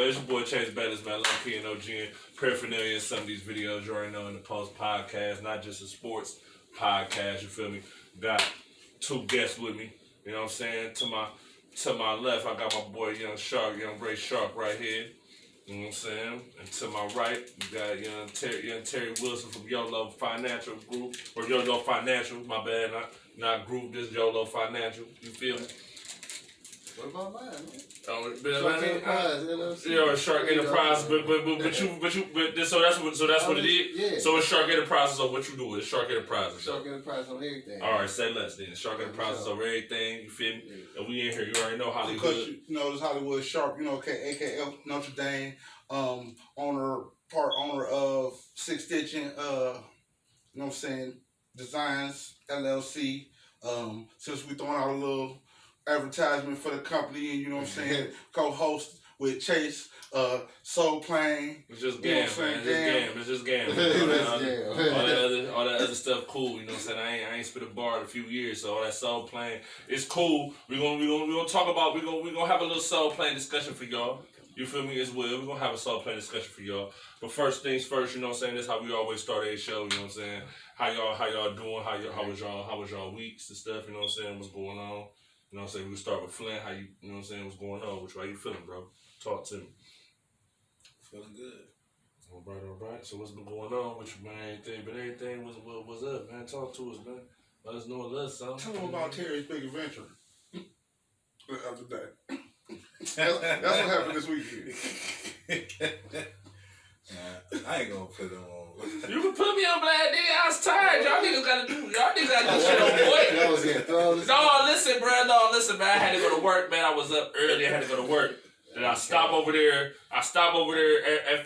it's your boy Chase Bayless, man. Low key and OG and paraphernalia in some of these videos. You already know NdAPost Podcast, not just a sports podcast. You feel me? Got two guests with me. You know what I'm saying? To my left, I got my boy Young Ray Shark right here. You know what I'm saying? And to my right, you got young Terry Wilson from YOLO Financial Group, or YOLO Financial, my bad, not group, just YOLO Financial. You feel me? What about mine, man? Shark Enterprise, LLC. Shark Enterprise, so that's what it is. Yeah. So it's Shark Enterprises on what you do. It's Shark Enterprises. Shark Enterprise on everything. All right, say less then. Shark Enterprises over everything. You feel me? Yeah. And we in here. You already know Hollywood. Because you know this Hollywood Shark. You know, aka Notre Dame, part owner of Six Stitching. You know what I'm saying? Designs LLC. Since we throwing out a little advertisement for the company, and you know what I'm saying, co-host with Chase, Soul Plane. It's just game, man. It's just game. All that other stuff, cool. You know what I'm saying? I ain't spit a bar in a few years, so all that Soul Plane, it's cool. We're gonna talk about. We're gonna have a little Soul Plane discussion for y'all. You feel me as well? We're gonna have a Soul Plane discussion for y'all. But first things first, you know what I'm saying? This is how we always start a show. You know what I'm saying? How y'all doing? How was y'all weeks and stuff? You know what I'm saying? What's going on? You know what I'm saying? We start with Flynn. How you know what I'm saying? What's going on? How you feeling, bro? Talk to me. Feeling good. All right. So what's been going on with you, man? Anything, what's up, man? Talk to us, man. Let us know a little something. Tell them about Terry's big adventure the other day. That's what happened this weekend. I ain't gonna put them on. You can put me on blast, nigga. I was tired. Y'all niggas gotta do shit on boy. No, listen, bro. I had to go to work, man. I was up early. I had to go to work. Then I stop over there at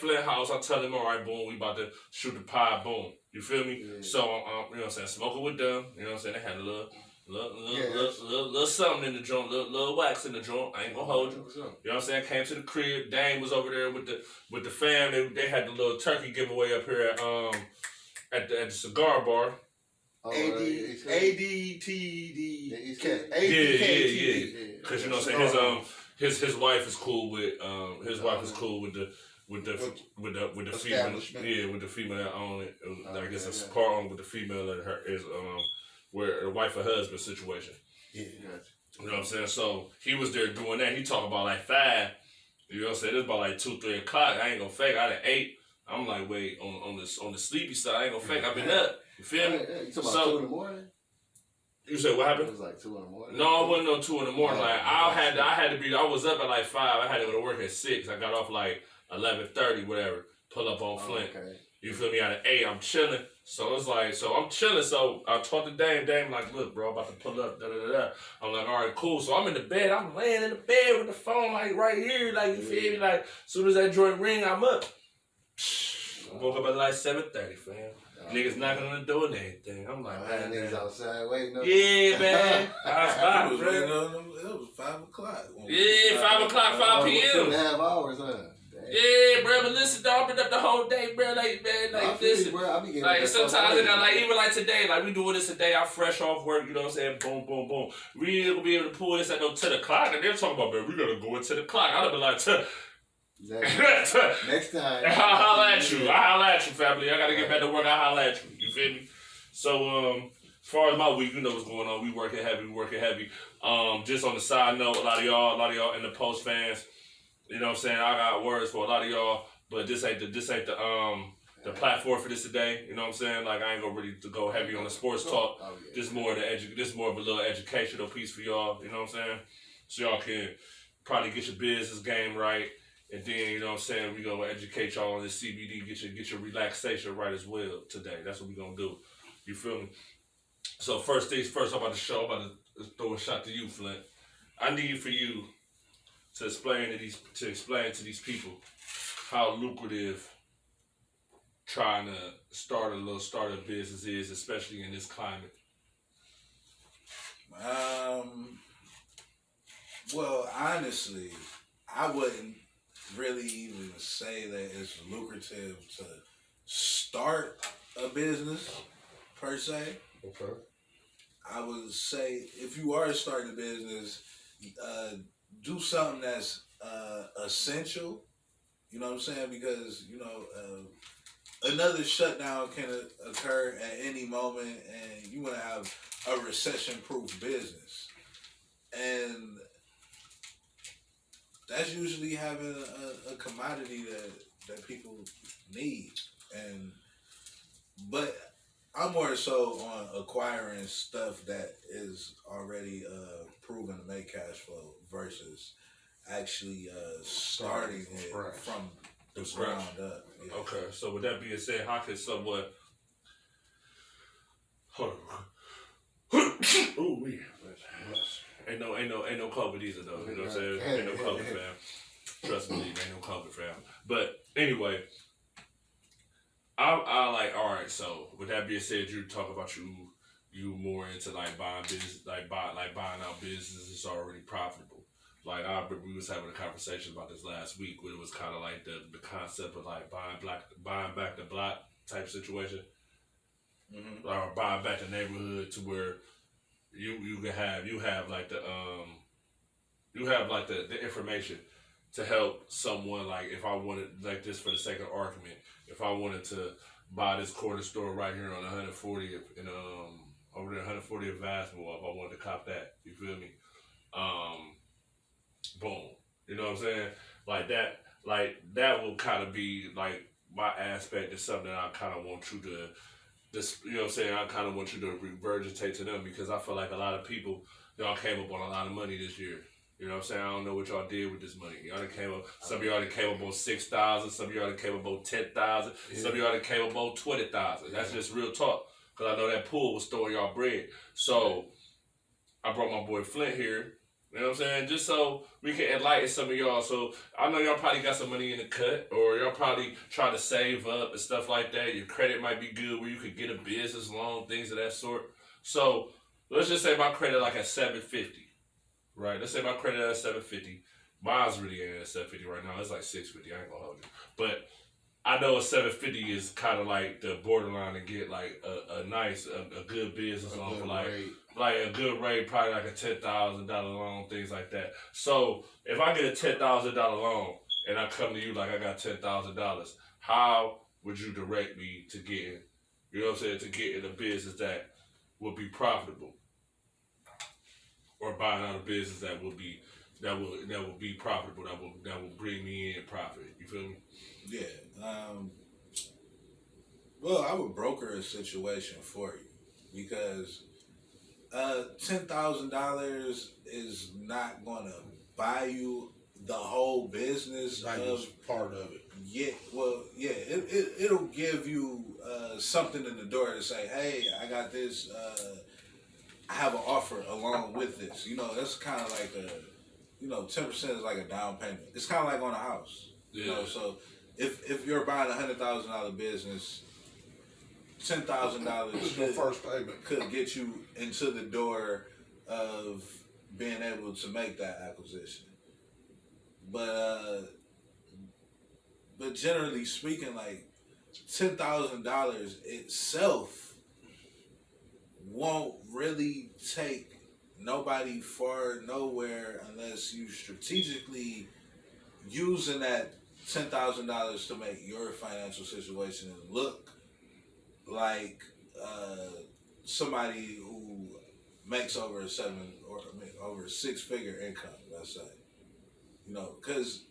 Flint House. I tell him, all right, boom, we about to shoot the pie, boom. You feel me? Yeah. So, you know what I'm saying, smoking with them. You know what I'm saying? They had a little something in the joint, little wax in the joint. I ain't gonna hold you. You know what I'm saying? Came to the crib. Dame was over there with the fam. They had the little turkey giveaway up here at the cigar bar. ADTD. Yeah. Because you know what I'm saying, his wife is cool with the female. Yeah, with the female that own it. I guess it's part owned with the female that is where the wife and husband situation. Yeah. You know what I'm saying? So he was there doing that. He talking about like 5. You know what I'm saying? It's about like 2, 3 o'clock. I ain't gonna fake. I at 8. I'm like, wait, on the sleepy side, I ain't gonna fake. I've been up. You feel me? You talking about 2 in the morning? You said what happened? It was like 2 in the morning. No, it wasn't no 2 in the morning. Like I was up at like 5. I had to go to work at 6. I got off like 11:30, whatever. Pull up on Flint. Okay. You feel me? At 8, I'm chilling. So it's like, I'm chilling. So I talked to Dame. Dame like, look, bro, I'm about to pull up. I'm like, all right, cool. So I'm in the bed. I'm laying in the bed with the phone like right here. Like, you feel me? Like, as soon as that joint ring, I'm up. I woke up at like 7:30, fam. Niggas knocking on the door and everything. I'm like, man. Niggas outside waiting up. Yeah, man. I stopped, bro. It was 5 o'clock. Yeah, 5 o'clock, 5 p.m. 2.5 hours, huh? Yeah, bro, but listen, dog, I've been up the whole day, bro. Like, man, like, listen. Like, sometimes I got, like, even like today, like, we doing this today, I'm fresh off work, you know what I'm saying? Boom, boom, boom. We ain't gonna be able to pull this at no 10 o'clock, and they're talking about, man, we gotta go at 10 o'clock. I'd have been like, Next time. I holla at you, family. I gotta get back to work, I holla at you. You feel me? So, as far as my week, you know what's going on. We working heavy. Just on the side note, a lot of y'all NdAPost fans, you know what I'm saying? I got words for a lot of y'all, but this ain't the platform for this today. You know what I'm saying? Like, I ain't gonna really go heavy on the sports talk. This more of a little educational piece for y'all. You know what I'm saying? So y'all can probably get your business game right, and then you know what I'm saying. We gonna educate y'all on this CBD. Get your relaxation right as well today. That's what we gonna do. You feel me? So first things first, I'm about to throw a shot to you, Flint. I need for you to explain to these people how lucrative trying to start a business is, especially in this climate. Well, honestly, I wouldn't really even say that it's lucrative to start a business per se. Okay. I would say if you are starting a business, do something that's essential You know what I'm saying? Because, another shutdown can occur at any moment, and you want to have a recession-proof business. And that's usually having a commodity that people need. But I'm more so on acquiring stuff that is already proven to make cash flow versus actually starting it from the ground up. Yeah. Okay, so with that being said, how can someone... Hold on. Ooh, we... Ain't no COVID either though. You know what I'm saying? Ain't no COVID, fam. Trust me, ain't no COVID, fam. But anyway, I like, all right. So with that being said, you talk about you more into like buying business, like buying out businesses that's already profitable. Like I remember we was having a conversation about this last week, where it was kind of like the concept of like buying back the block type situation, or buying back the neighborhood to where you have like the information to help someone. Like if I wanted, like this for the sake of argument, if I wanted to buy this corner store right here on 140th and over there 140th Basketball, if I wanted to cop that, you feel me? Boom. You know what I'm saying? Like that will kind of be like my aspect is something that I kind of want you to. You know what I'm saying? I kind of want you to regurgitate to them, because I feel like a lot of people, y'all came up on a lot of money this year. You know what I'm saying? I don't know what y'all did with this money. Y'all came up. Some of y'all came up on 6,000. Some of y'all came up on 10,000. Some of y'all came up on 20,000. That's just real talk. Because I know that pool was throwing y'all bread. So I brought my boy Flint here. You know what I'm saying? Just so we can enlighten some of y'all. So I know y'all probably got some money in the cut, or y'all probably trying to save up and stuff like that. Your credit might be good where you could get a business loan, things of that sort. So let's just say my credit like at 750, right? Let's say my credit at 750. Mine's really ain't at 750 right now. It's like 650. I ain't gonna hold you. But I know a 750 is kind of like the borderline to get like a nice, a good business loan for like a good rate, probably like a $10,000 loan, things like that. So if I get a $10,000 loan and I come to you like I got $10,000, how would you direct me to getting, you know what I'm saying, to get in a business that will be profitable, or buying out a business that will be profitable, that will bring me in profit? You feel me? Yeah. Well, I would broker a situation for you, because $10,000 is not going to buy you the whole business. Part of it. Yeah, well, yeah, it'll give you something in the door to say, hey, I got this, I have an offer along with this. You know, that's kind of like 10% is like a down payment. It's kind of like on a house. Yeah. You know, so if you're buying $100,000 business, $10,000 could get you into the door of being able to make that acquisition. But generally speaking, like $10,000 itself won't really take nobody far nowhere unless you strategically using that $10,000 to make your financial situation look like somebody who makes over a six-figure income, let's say. You know, because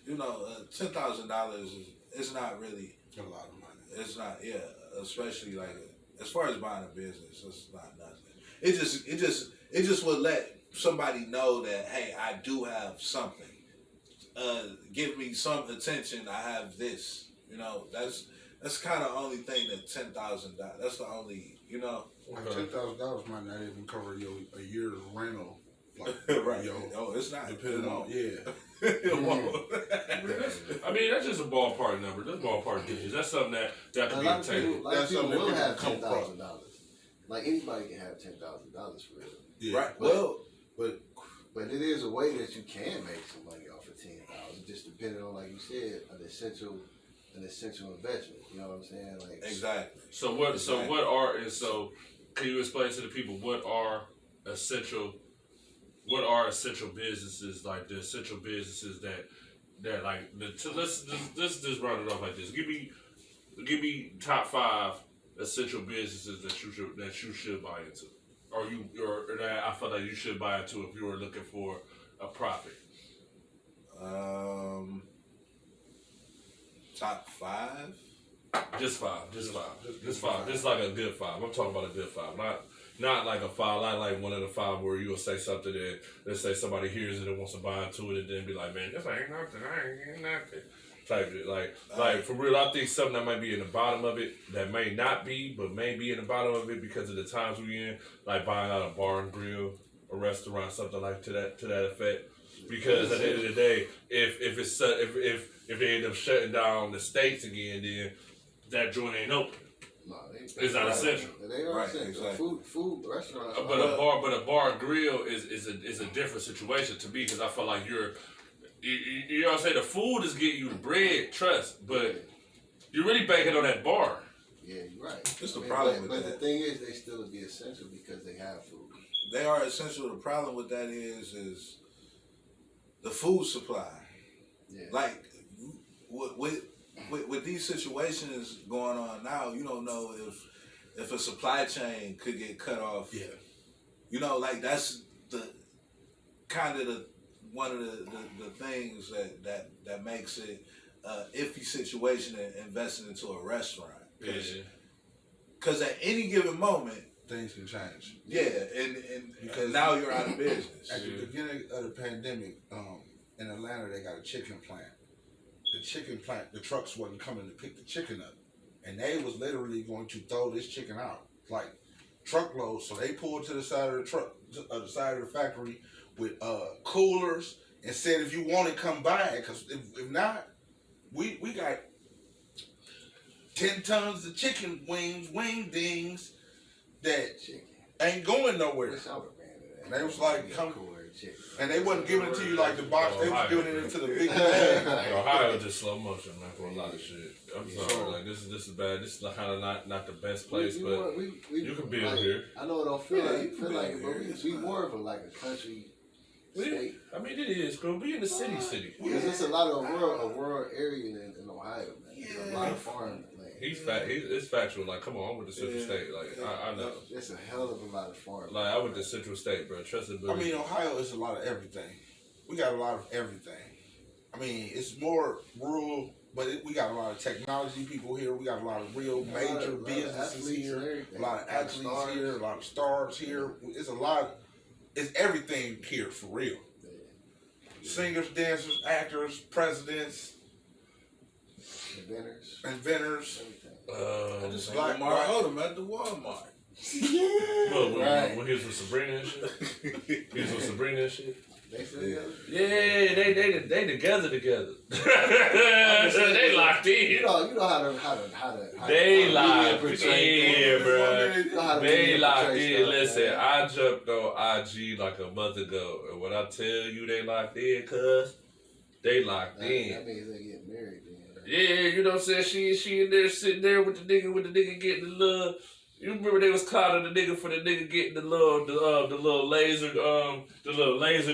$10,000 is not really a lot of money. It's not, yeah, especially like as far as buying a business, it's not nothing. It just would let somebody know that, hey, I do have something. Give me some attention. I have this. You know, that's kind of the only thing that $10,000. That's the only, you know. Like $10,000 might not even cover a year's rental. Like, right. It's not. Depending on, yeah. I mean, that's just a ballpark number. That's ballpark digits. That's something that could be attainable. Like people will have $10,000. Like anybody can have $10,000 for real. Yeah. Right. But it is a way that you can make some money off of $10,000, just depending on, like you said, an essential investment. You know what I'm saying? Like exactly. So can you explain to the people what are essential businesses, like the essential businesses that that like let's just round it off like this. Give me top 5 essential businesses that you should buy into, or that I feel like you should buy into if you were looking for a profit. Top 5. Just five. Just like a good 5. I'm talking about a good 5, not like a 5, not like one of the 5 where you'll say something that, let's say somebody hears it and wants to buy into it and then be like, man, this ain't nothing, I ain't nothing. Type shit. Like for real, I think something that might be in the bottom of it that may not be, but may be in the bottom of it because of the times we in, like buying out a bar and grill, a restaurant, something like to that effect. Because at the end of the day, if they end up shutting down the states again, then that joint ain't open. No, it's not essential. They are essential. Exactly. Food, restaurants. But a bar and grill is a different situation to me because I feel like you know what I'm saying. The food is getting you the bread, trust, but you're really banking on that bar. Yeah, you're right. That's the problem with that. But the thing is, they still be essential because they have food. They are essential. The problem with that is the food supply. Yeah. Like with these situations going on now, you don't know if a supply chain could get cut off. Yeah. You know, like that's the kind of one of the things that makes it iffy situation in investing into a restaurant. Because at any given moment, things can change. Yeah, and because now you're out of business. At the beginning of the pandemic, in Atlanta, they got a chicken plant. The chicken plant, the trucks wasn't coming to pick the chicken up, and they was literally going to throw this chicken out like truckloads. So they pulled to the side of the truck, the side of the factory with coolers, and said, if you want it, come buy it. Because if not, we got 10 tons of chicken wings, wing dings that ain't going nowhere. And they was like, come. And they wasn't giving it to you like the box. They was giving it into the big bag. Ohio is just slow motion, man, for a lot of shit. I'm sorry, like this is bad. This is kind of not the best place, but you can build like, here. I know it don't feel like it, but we more of a country state. I mean, it is, because we in the city. Because it's a lot of a rural area in Ohio, man. There's a lot of farm land. It's factual. Like, come on, I'm with the Central State. Like, I know. It's a hell of a lot of farm. Like, I went to Central State, bro. Trust it. I mean, Ohio is a lot of everything. We got a lot of everything. I mean, it's more rural, but we got a lot of technology people here. We got a lot of real major businesses here. A lot of athletes here. A lot of stars here. It's everything here for real. Singers, dancers, actors, presidents. Inventors. I just saw Lamar Odom at the Walmart. When he was with Sabrina and shit. He was with Sabrina and shit. They still together? Yeah, they together. They locked in. You know how to they locked in, bro. They locked in. Listen, I jumped on IG like a month ago, and when I tell you they locked in, cuz they locked in. That means they get married. Yeah, you know what I'm saying? She in there sitting there with the nigga getting the little. You remember they was clowning the nigga for the nigga getting the little laser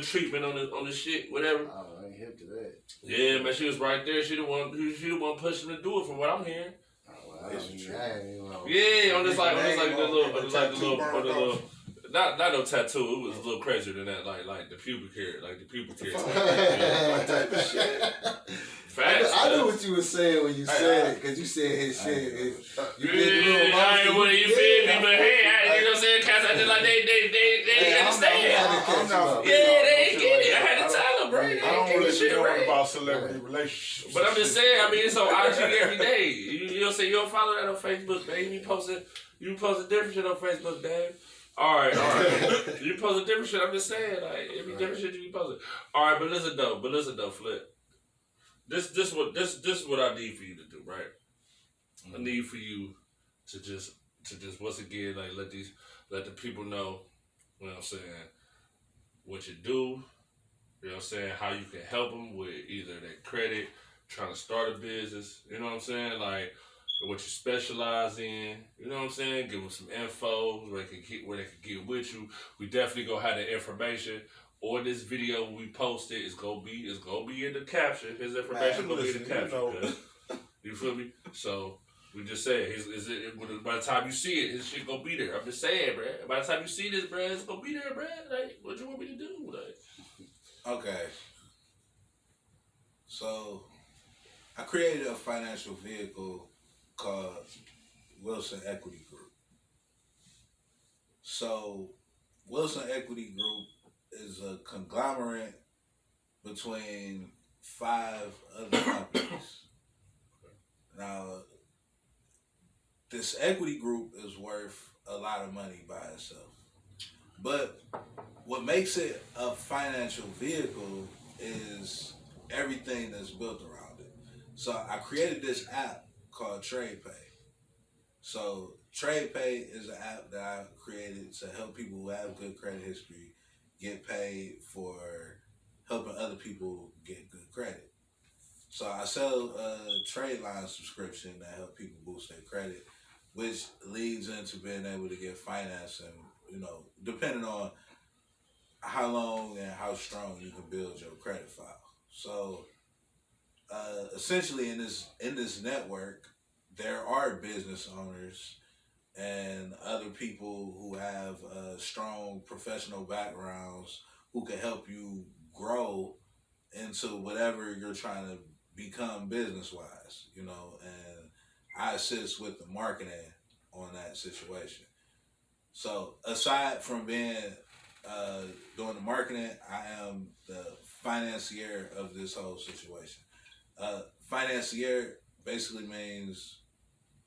treatment on the shit, whatever. Oh, I ain't hip to that. Yeah, man, she was right there. She the one pushing him to do it, from what I'm hearing. Oh, well, I ain't even know. Yeah, on the little. Not no tattoo. It was a little crazier than that, like the pubic hair, type of shit. I knew what you were saying when you said it, because you said his shit. You did the little I ain't want you feel me, but hey, you know what I'm saying? Cats I did like they understand. Yeah, they ain't get it. I had to tell them, bro. I don't really know about celebrity relationships. But I'm just saying, I mean, it's on IG every day. You know, say you don't follow that on Facebook, babe. You post different shit on Facebook, babe. All right. You post a different shit. I'm just saying, like, every different shit you be posting. All right, but listen though, Flip. This what I need for you to do, right? I need for you to just once again, like, let the people know, you know what I'm saying, what you do, you know what I'm saying, how you can help them with either their credit, trying to start a business, you know what I'm saying, like, what you specialize in, you know what I'm saying? Give them some info where they can get with you. We definitely gonna have the information or this video when we post it, it's gonna be in the caption. His information Man, gonna be in the listen, caption. You feel me? So we just say, by the time you see it, his shit gonna be there. I'm just saying, bruh. By the time you see this, bruh, it's gonna be there, bruh. Like, what you want me to do? Like, Okay. So I created a financial vehicle called Wilson Equity Group. So Wilson Equity Group is a conglomerate between 5 other companies. Now, this equity group is worth a lot of money by itself. But what makes it a financial vehicle is everything that's built around it. So I created this app called TradePay. So TradePay is an app that I created to help people who have good credit history get paid for helping other people get good credit. So I sell a trade line subscription that help people boost their credit, which leads into being able to get financing, depending on how long and how strong you can build your credit file. So essentially in this network, there are business owners and other people who have strong professional backgrounds who can help you grow into whatever you're trying to become business-wise, and I assist with the marketing on that situation. So aside from being doing the marketing, I am the financier of this whole situation. Financier basically means,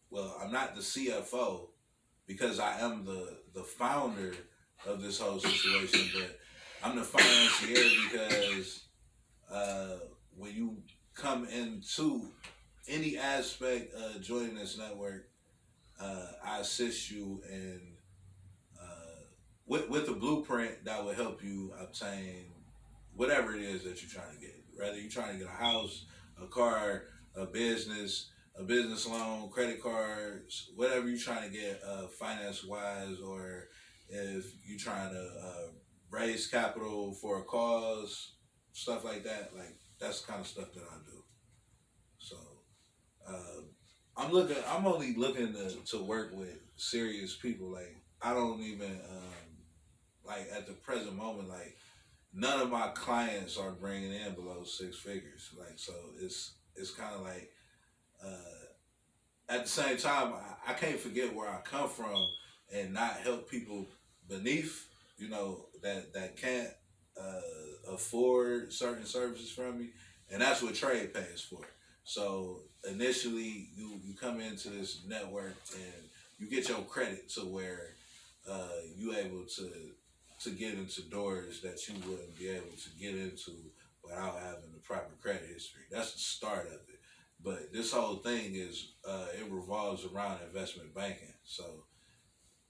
well, I'm not the CFO because I am the founder of this whole situation, but I'm the financier because when you come into any aspect of joining this network, I assist you in with a blueprint that will help you obtain whatever it is that you're trying to get. Whether you're trying to get a house, a car, a business loan, credit cards, whatever you're trying to get finance-wise, or if you're trying to raise capital for a cause, stuff like that. Like, that's the kind of stuff that I do. So I'm only looking to work with serious people. Like, I don't even like at the present moment, like none of my clients are bringing in below 6 figures. Like, so it's kind of like at the same time, I can't forget where I come from and not help people beneath, that can't afford certain services from me. And that's what TradePay is for. So initially, you come into this network and you get your credit to where you able to get into doors that you wouldn't be able to get into without having the proper credit history. That's the start of it. But this whole thing is, it revolves around investment banking. So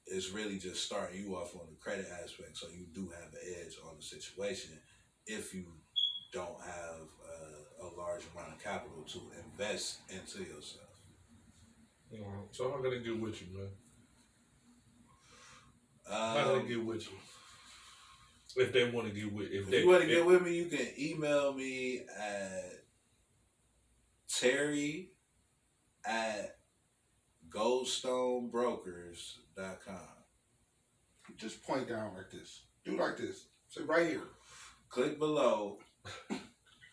it's really just starting you off on the credit aspect, so you do have an edge on the situation if you don't have a large amount of capital to invest into yourself. So how can I get with you, man? How can I get with you? If they want to get with, if you want to get with me, you can email me at Terry@goldstonebrokers.com. Just point down like this. Do like this. Say right here. Click below the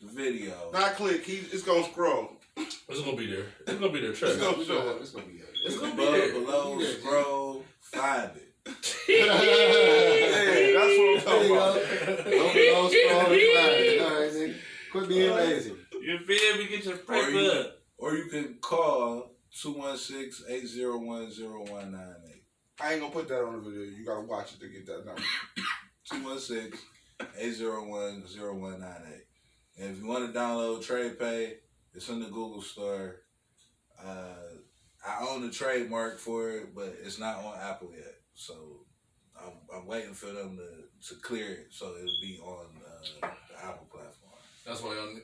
video. Not click. It's gonna scroll. It's gonna be there. It's gonna be there. Trust me. It's gonna be there. It's gonna be there. Below, scroll, find it. Yeah, that's what I'm talking about. Don't scroll and find it. All right, nigga. Quit being lazy. You feel me? Get your paper up. Or you can call 216-801-0198. I ain't gonna put that on the video. You gotta watch it to get that number. 216-801-0198. And if you want to download TradePay, it's in the Google Store. I own the trademark for it, but it's not on Apple yet. So I'm waiting for them to clear it so it'll be on the Apple platform. That's why you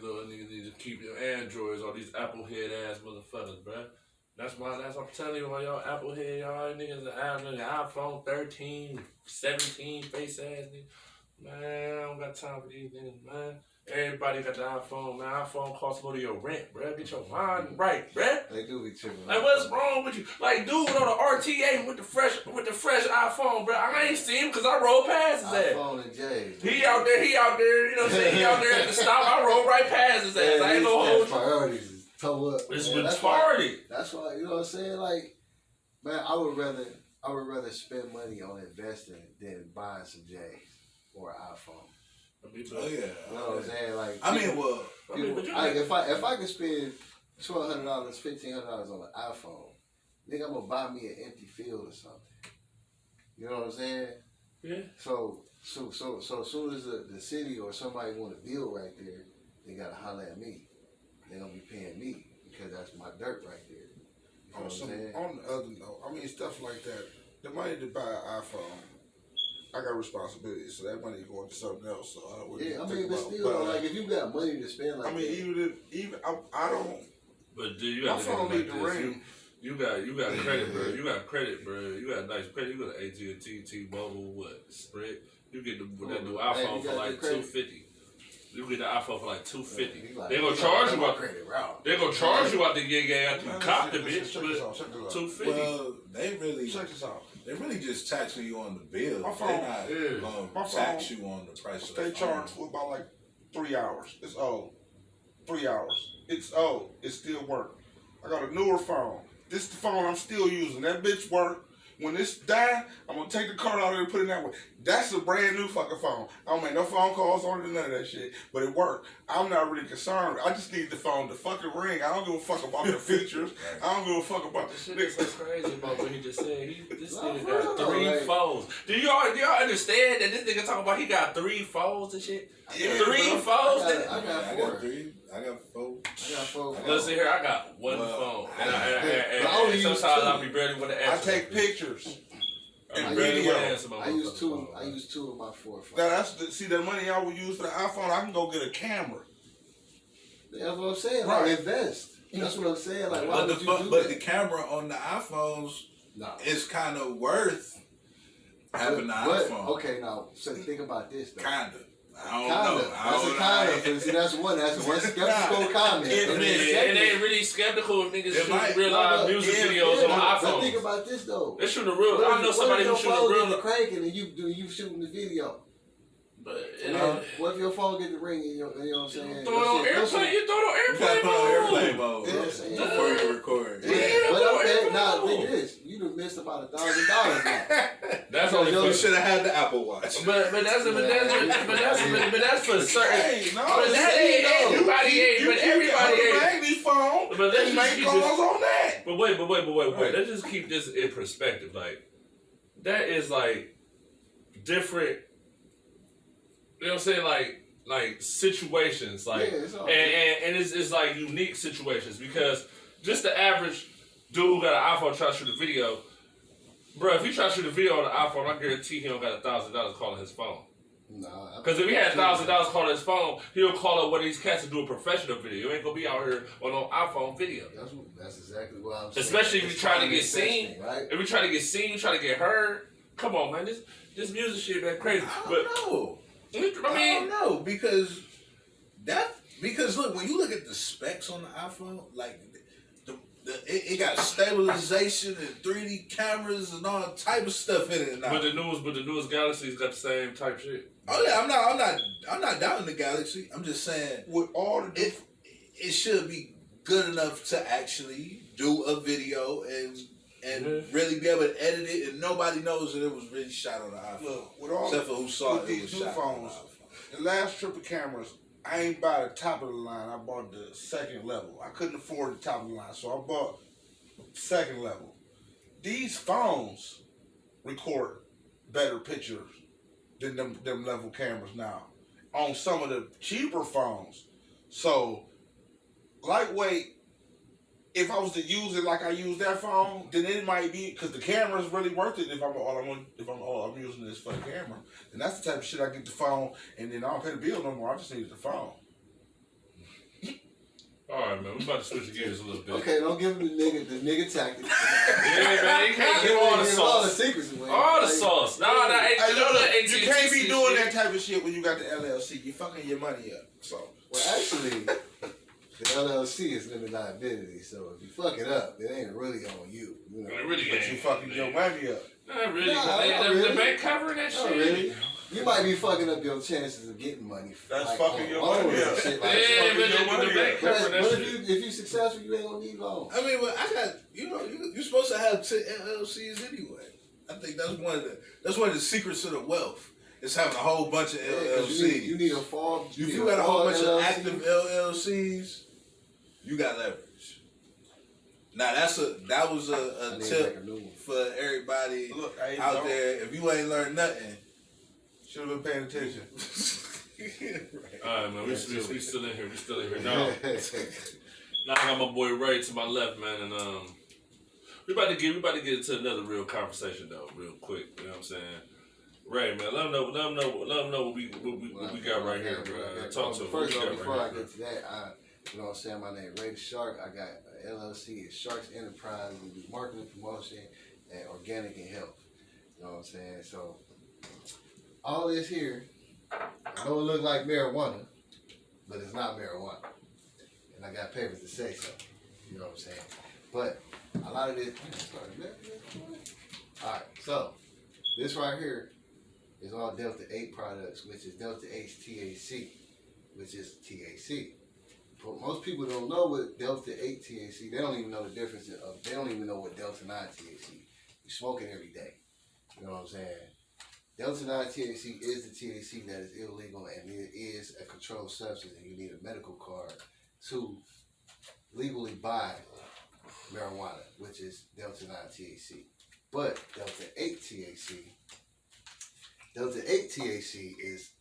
little niggas need to keep your Androids, all these Apple head ass motherfuckers, bruh. That's why I'm telling you, why y'all Apple head, y'all niggas iPhone 13, 17 face ass niggas. Man, I don't got time for these niggas, man. Everybody got the iPhone, man. iPhone costs more than your rent, bro. Get your mind right, bro. They do be tripping. Like, what's wrong with you? Like, dude on the RTA with the fresh iPhone, bro. I ain't seen him because I rolled past his ass. iPhone and Jay. He out there, you know what I'm saying? He out there at the stop. I rolled right past his ass. I ain't gonna hold you. Priorities is toe up. It's man. retarded. That's why, you know what I'm saying? Like, man, I would rather spend money on investing than buying some J's or an iPhone. Oh yeah. You know what I'm saying? Like, I mean, well, if I could spend $1,200, $1,500 on an iPhone, nigga, I'm gonna buy me an empty field or something. You know what I'm saying? Yeah. So as soon as the city or somebody want to build right there, they gotta holler at me. They gonna be paying me because that's my dirt right there. You know what I'm saying? On the other note, I mean, stuff like that. The money to buy an iPhone, I got responsibilities, so that money going to something else. So I don't really Yeah, I think mean, but about, still, like, if you got money to spend, like, I mean, I don't. But dude, you My got phone to need to ring. You got credit, bro. You got credit, bro. You got nice credit. You got AT&T, T-Mobile, what? Sprint. You get that new iPhone for like $250. You get the iPhone for like $250. Like, They gonna charge you out. credit route. They gonna charge you out the gig after you cop the bitch. Check this out. Check this out. $250. well, they really Check this out. They're really just taxing you on the bill. My phone- They're not My gonna tax you on the price of the They phone. charge for about like 3 hours. It's old. 3 hours. It's old. It still work. I got a newer phone. This is the phone I'm still using. That bitch work. When this die, I'm gonna take the card out there and put it that way. That's a brand new fucking phone. I don't make no phone calls on it or none of that shit. But it worked. I'm not really concerned. I just need the phone to fucking ring. I don't give a fuck about the features. I don't give a fuck about The shit is so crazy about what he just said. This No, nigga for got real, 3 like- phones. Do y'all understand that this nigga talking about he got 3 phones and shit? Yeah, 3 bro. phones? I nigga? got I 4. got 3. I got 4. I got 4. Listen here, I got 1 Well, phone. I And only use sometimes 2. I'll be barely with the I answer. take pictures. I and barely video. wanna answer my I use motherfucking 2. phone, I man. use 2 of my 4 phones. Now see the money I would use for the iPhone. I can go get a camera. That's what I'm saying. Right. Like, invest. That's what I'm saying. Like, why But would the you do but that? the camera on the iPhones Nah. is kind of worth having the But, iPhone. okay, now, so think about this, though. Kinda. I don't Kinda. know. That's a kinda. See, that's one skeptical comment. It And then is. It secondly- ain't really skeptical if niggas It might. shoot real live No, but- music yeah, videos yeah, on But think iPhones. about this, though. They shooting a real. I know somebody who shooting a What if your phone real. get cranking and you shooting the video? But And then, what if your phone get the ring and you know what I'm saying? throw it on airplane. You throw it on You gotta airplane put on airplane mode. mode You know what I'm saying? before you record. Yeah, Yeah, but okay, airplane now mode. think this. You done missed about $1,000 now. That's Yo, only yo, You for. should have had the Apple Watch. But that's for certain. Hey, no, But that ain't everybody ain't. But everybody ain't. Magny phone. But let's They just make keep calls this. on that. But wait. Right. Let's just keep this in perspective. Like, that is like different. You know what I'm saying? Like situations. Like, Yeah, it's all and it's like unique situations because just the average dude who got an iPhone try to shoot a video, bro. If he try to shoot a video on an iPhone, I guarantee he don't got $1,000 calling his phone. Nah, Because if he had $1,000 calling his phone, he'll call up one of these cats to do a professional video. You ain't gonna be out here on no iPhone video. that's exactly what I'm saying. Especially if It's you try to finding get seen. investing, right? If you try to get seen, try to get heard. Come on, man. This music shit, man, crazy. I But don't know. I I don't mean, know because look, when you look at the specs on the iPhone, like it got stabilization and 3D cameras and all type of stuff in it now. but the newest Galaxy's got the same type shit. Oh yeah, I'm not doubting the Galaxy. I'm just saying With all the it should be good enough to actually do a video and really be able to edit it, and nobody knows that it was really shot on the iPhone. look, with all Except for who saw with it, it was these new shot on the phones, iPhone. the last triple cameras, I ain't buy the top of the line. I bought the second level. I couldn't afford the top of the line, so I bought second level. These phones record better pictures than them level cameras now on some of the cheaper phones. So lightweight. If I was to use it like I use that phone, then it might be because the camera is really worth it. If I'm using this for the camera, then that's the type of shit I get the phone, and then I don't pay the bill no more. I just need the phone. All right, man. We about to switch gears a little bit. Okay, don't give him the nigga tactics. Yeah, man. You can't give all the Give all the sauce. secrets away. All the Like, sauce. Nah. Hey, You can't be doing that type of shit when you got the LLC. You fucking your money up. So. Well, actually, the LLC is limited liability. So if you fuck it up, it ain't really on you. You know? It really But ain't. you fucking your money up. Not really. Nah, The bank covering that Not shit. really. You might be fucking up your chances of getting money. That's like, fucking your money up. Shit Yeah, like but that. the bank covering that But shit. if you successful, you ain't gonna need loans. I mean, but I got you're supposed to have 10 LLCs anyway. I think that's one of the secrets of the wealth. Is having a whole bunch of LLCs. You need a farm. If you got a whole bunch of active LLCs, you got leverage. Now that was a tip for everybody out there. If you ain't learned nothing, should have been paying attention. Right. All right, man. We still in here. We still in here. Now I got my boy Ray to my left, man, and we about to get into another real conversation though, real quick. You know what I'm saying? Ray, man, let them know what we got right here, bro. Talk to him. First of all, before I get to that, you know what I'm saying, my name is Ray the Shark. I got an LLC, it's Sharks Enterprise. We do marketing, promotion, and organic and health. You know what I'm saying? So all this here, I know it look like marijuana, but it's not marijuana. And I got papers to say so. You know what I'm saying? But a lot of this, alright, so this right here is all Delta 8 products, which is Delta 8 THC, which is THC. But most people don't know what Delta 8 THC, they don't even know the difference they don't even know what Delta 9 THC. You smoke it every day. You know what I'm saying? Delta 9 THC is the THC that is illegal, and it is a controlled substance, and you need a medical card to legally buy marijuana, which is Delta 9 THC. But Delta 8 THC is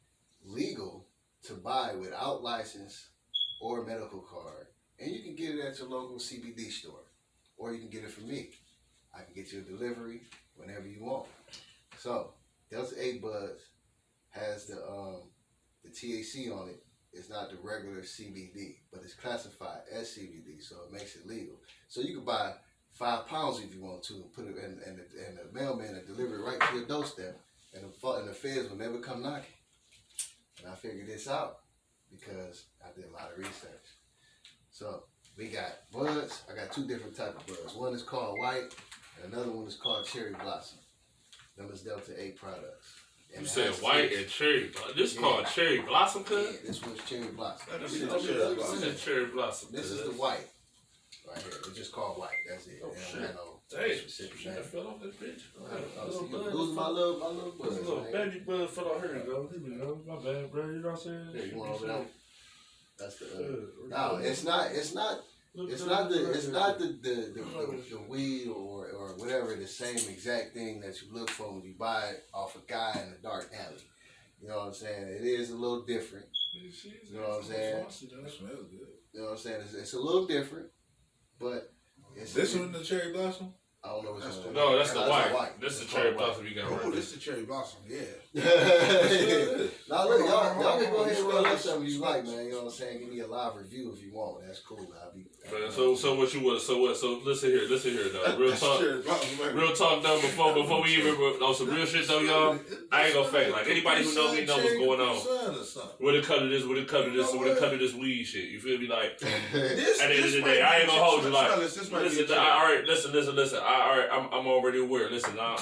legal to buy without license or medical card, and you can get it at your local CBD store, or you can get it from me. I can get you a delivery whenever you want. So Delta 8 Buds has the THC on it. It's not the regular CBD, but it's classified as CBD, so it makes it legal. So you can buy 5 pounds if you want to, and put it in the mailman and deliver it right to your doorstep, and the feds will never come knocking. And I figured this out because I did a lot of research. So we got buds. I got 2 different types of buds. One is called white, and another one is called cherry blossom. Them is Delta 8 products. And you said white and cherry. This is called cherry blossom, cuz? Yeah, this one's cherry blossom. This is cherry blossom. This is the white. Right here. It's just called white. That's it. Oh, shit. Hey, Shit, I fell off this bitch. Losing my little bud. This little baby bud fell off. Here we go. Here we go. My bad, bro. You know what I'm saying? Yeah, you want over there? That's the. No, it's not the weed or whatever, the same exact thing that you look for when you buy it off a guy in a dark alley. You know what I'm saying? It is a little different. You know what I'm saying? That smells good. You know what I'm saying? It's a little different, but it's This one, the cherry blossom? I don't know what's going on. No, that's the white. This is the cherry blossom you got right Oh, there. this is the cherry blossom, yeah. Now look, y'all can go ahead and roll up something you like, man. You know what I'm saying? Give me a live review if you want. That's cool. I'll be. Man, so what you want? So what? So listen here though. Real talk though. Before we even on some real shit though, y'all. I ain't gonna fake. Like anybody who know me know what's going on. When it come to this weed shit, you feel me? Like at the end of the day, I ain't gonna hold you. Like listen, all right, listen. I'm already aware. Listen, I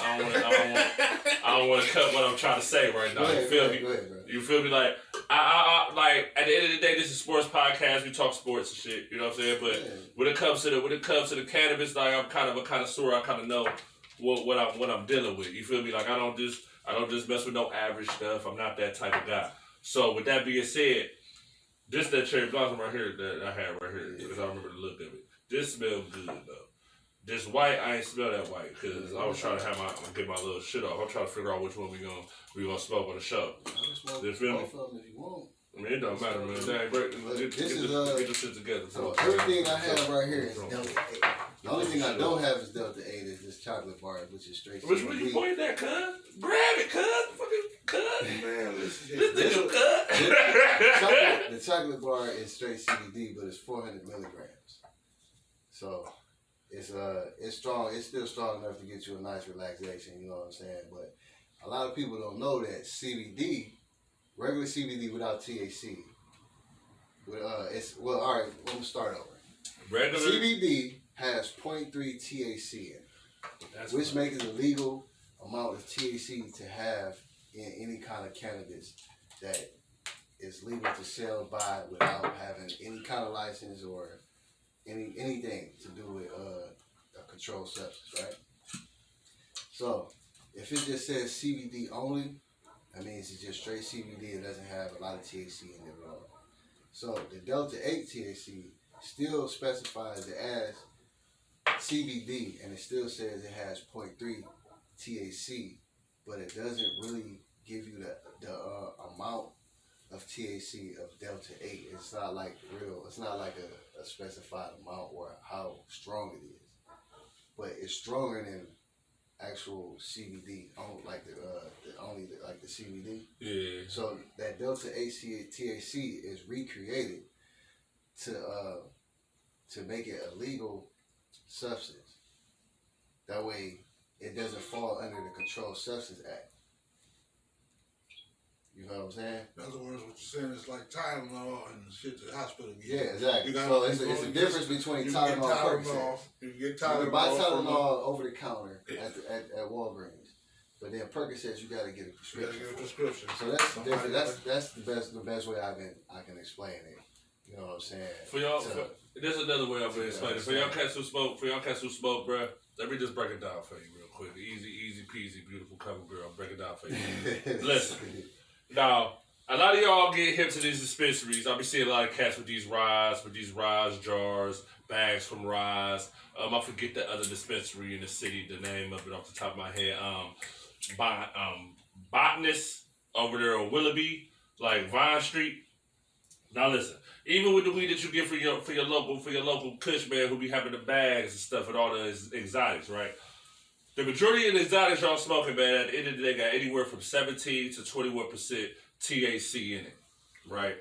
don't want to cut what I'm trying to say right now. You feel me? You feel me? Like I like at the end of the day, this is a sports podcast. We talk sports and shit. You know what I'm saying? But when it comes to the cannabis, like I'm kind of a connoisseur. I kind of know what I'm dealing with. You feel me? Like I don't just mess with no average stuff. I'm not that type of guy. So with that being said, this that cherry blossom right here that I had right here because I remember the look of it. This smells good though. This white, I ain't smell that white because I was trying to get my little shit off. I'm trying to figure out which one we gonna smoke on the show. You feel me? If you want. I mean, it don't matter, man. Get the shit together. So everything I have right here is Delta 8. The only thing I don't have is Delta 8 is this chocolate bar, which is straight. Which one you point at, cuz? Grab it, cuz. Fucking cuz. Man, listen. This nigga cuz. The chocolate bar is straight CBD, but it's 400 milligrams. So it's strong. It's still strong enough to get you a nice relaxation. You know what I'm saying? But a lot of people don't know that CBD, regular CBD without THC, all right, let me start over. Regular CBD has 0.3 THC in it, which makes it a legal amount of THC to have in any kind of cannabis that is legal to sell by without having any kind of license or anything to do with a controlled substance, right? So if it just says CBD only, that means it's just straight CBD. It doesn't have a lot of THC in it at all. So the Delta 8 THC still specifies it as CBD, and it still says it has 0.3 THC, but it doesn't really give you the amount of THC of Delta 8. It's not like it's not like a specified amount or how strong it is, but it's stronger than actual CBD, like the CBD. Yeah. So that Delta 8 THC is recreated to make it a legal substance. That way, it doesn't fall under the Controlled Substance Act. You know what I'm saying? In other words, what you're saying is like Tylenol and shit the hospital gets. Yeah, exactly. So it's a difference between Tylenol and Percocet. You can get You Tylenol. can buy Tylenol over the counter at Walgreens, but then Percocet you gotta get a You gotta prescription. get a prescription. So that's the difference. That's the best way I can explain it. You know what I'm saying? For y'all, there's another way I'm gonna explain it. For y'all cats who smoke, bro. Let me just break it down for you real quick. Easy peasy, beautiful cover girl. Break it down for you. Listen. Now, a lot of y'all get hip to these dispensaries. I'll be seeing a lot of cats with these Rise jars, bags from Rise. I forget the other dispensary in the city, the name of it off the top of my head. Botanist over there on Willoughby, like Vine Street. Now listen, even with the weed that you get for your local Kush man who be having the bags and stuff and all the exotics, right? The majority of the exotics y'all smoking, man, at the end of the day, got anywhere from 17 to 21% THC in it, right?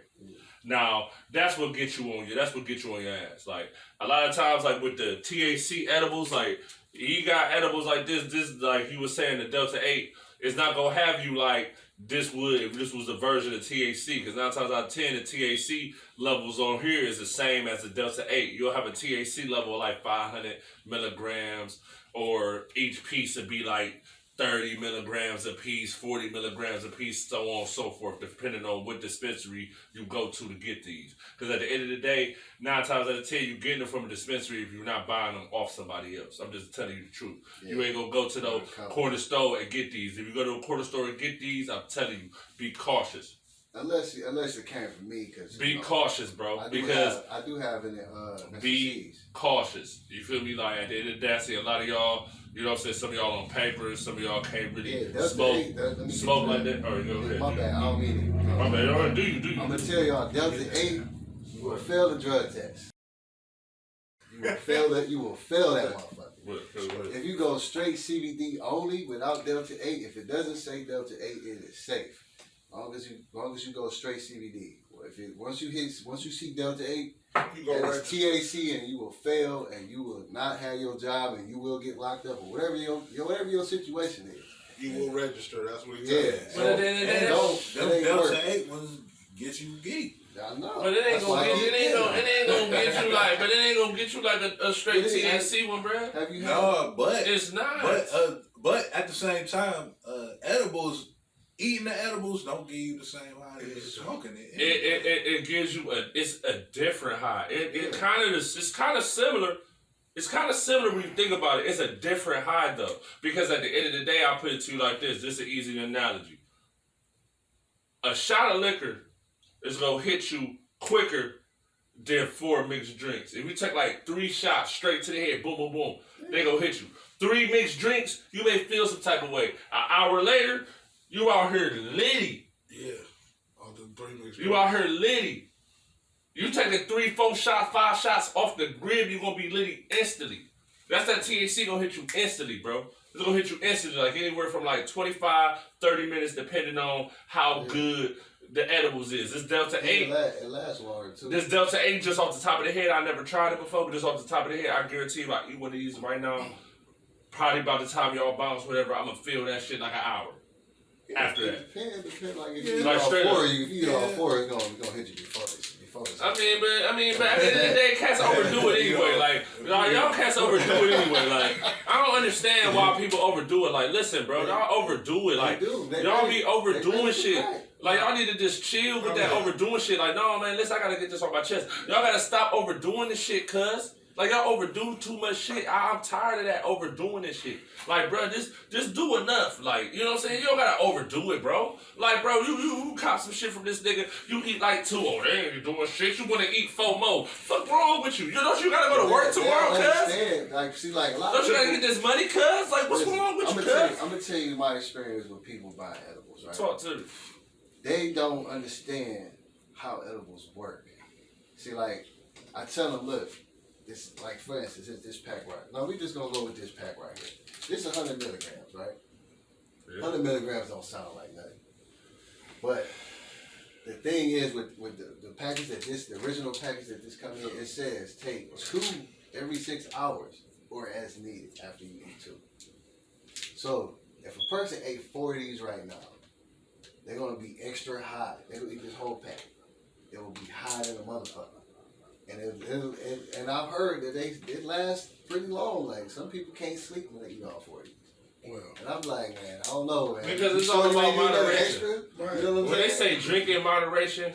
Now, that's what gets you on your ass. Like, a lot of times, like, with the THC edibles, like, you got edibles like this, like you were saying, the Delta 8, it's not going to have you, like, this would if this was a version of THC, because 9 times out of 10, the THC levels on here is the same as the Delta 8. You'll have a THC level of, like, 500 milligrams, or each piece would be like 30 milligrams a piece, 40 milligrams a piece, so on and so forth, depending on what dispensary you go to get these. Because at the end of the day, 9 times out of 10, you're getting them from a dispensary if you're not buying them off somebody else. I'm just telling you the truth. Yeah. You ain't going to go to the corner store and get these. If you go to a corner store and get these, I'm telling you, be cautious. Unless it came from me, because be cautious, bro. I do have an be cautious. You feel me? Like at the end of the day, I see a lot of y'all. You know what I'm saying? Some of y'all on paper, some of y'all can't really smoke like that. Oh, you go ahead. My bad, I don't mean it. My bad. All right, do you? I'm gonna tell y'all, Delta 8, you will fail the drug test. You will fail that motherfucker. What? If you go straight CBD only without Delta 8, if it doesn't say Delta 8, it is safe. As long as you go straight CBD. Once you see Delta 8, it's THC, and you will fail, and you will not have your job, and you will get locked up, or whatever your situation is. You will register. That's what he said. Yeah. So, them Delta 8 ones get you geek. I know. But it ain't gonna get you like a straight THC one, bro. Have you? No, but it's not. But at the same time, edibles. Eating the edibles don't give you the same high as smoking it. It gives you it's a different high. It's kind of similar. It's kind of similar when you think about it. It's a different high though, because at the end of the day, I'll put it to you like this. This is an easy analogy. A shot of liquor is gonna hit you quicker than 4 mixed drinks. If you take like 3 shots straight to the head, boom, boom, boom, they gonna hit you. 3 mixed drinks, you may feel some type of way. An hour later, you out here litty. Yeah. All the 3 mixed. You out here litty. You taking 3, 4 shots, 5 shots off the grip, you gonna be litty instantly. That's that THC gonna hit you instantly, bro. It's gonna hit you instantly, like anywhere from like 25, 30 minutes, depending on how good the edibles is. This Delta 8. It lasts longer too. This Delta 8 just off the top of the head. I never tried it before, but just off the top of the head, I guarantee you, if I eat one of these right now, probably by the time y'all bounce, whatever, I'm gonna feel that shit like an hour. can, because like if Yeah. you Like all straight four, up. if you eat all four, it's gonna hit you before it's I mean, but at the end of the day, cats overdo it anyway. Like, y'all cats overdo it anyway. Like, I don't understand why people overdo it. Like, listen, bro, y'all overdo it. Like, y'all be overdoing shit. Like, y'all need to just chill with that overdoing shit. Like, no, man, listen, I gotta get this off my chest. Y'all gotta stop overdoing this shit, cuz. Like, y'all overdo too much shit. I'm tired of that overdoing this shit. Like, bro, just do enough. Like, you know what I'm saying? You don't gotta overdo it, bro. Like, bro, you cop some shit from this nigga. You eat like 2. Oh, they ain't doing shit. You wanna eat 4 more. Fuck wrong with you? Don't you gotta go to work tomorrow, cuz? Like, see, like a lot don't of you people, gotta get this money, cuz? Like, what's wrong with you, cuz? I'm gonna tell you my experience with people buying edibles, right? Talk to me. They don't understand how edibles work. See, like, I tell them, look, this, like, for instance, it's this pack right. No, we just gonna go with this pack right here. This is 100 milligrams, right? Yeah. 100 milligrams don't sound like nothing. But the thing is, with the package the original package that this comes in, it says take 2 every 6 hours or as needed after you eat 2. So if a person ate 4 of these right now, they're gonna be extra high. They will eat this whole pack. It will be high than a motherfucker. And I've heard that it lasts pretty long. Like, some people can't sleep when they eat all 4 of these. Well, and I'm like, man, I don't know, man. Because it's all about moderation. Extra, right. You know what I'm when saying? they say drink in moderation,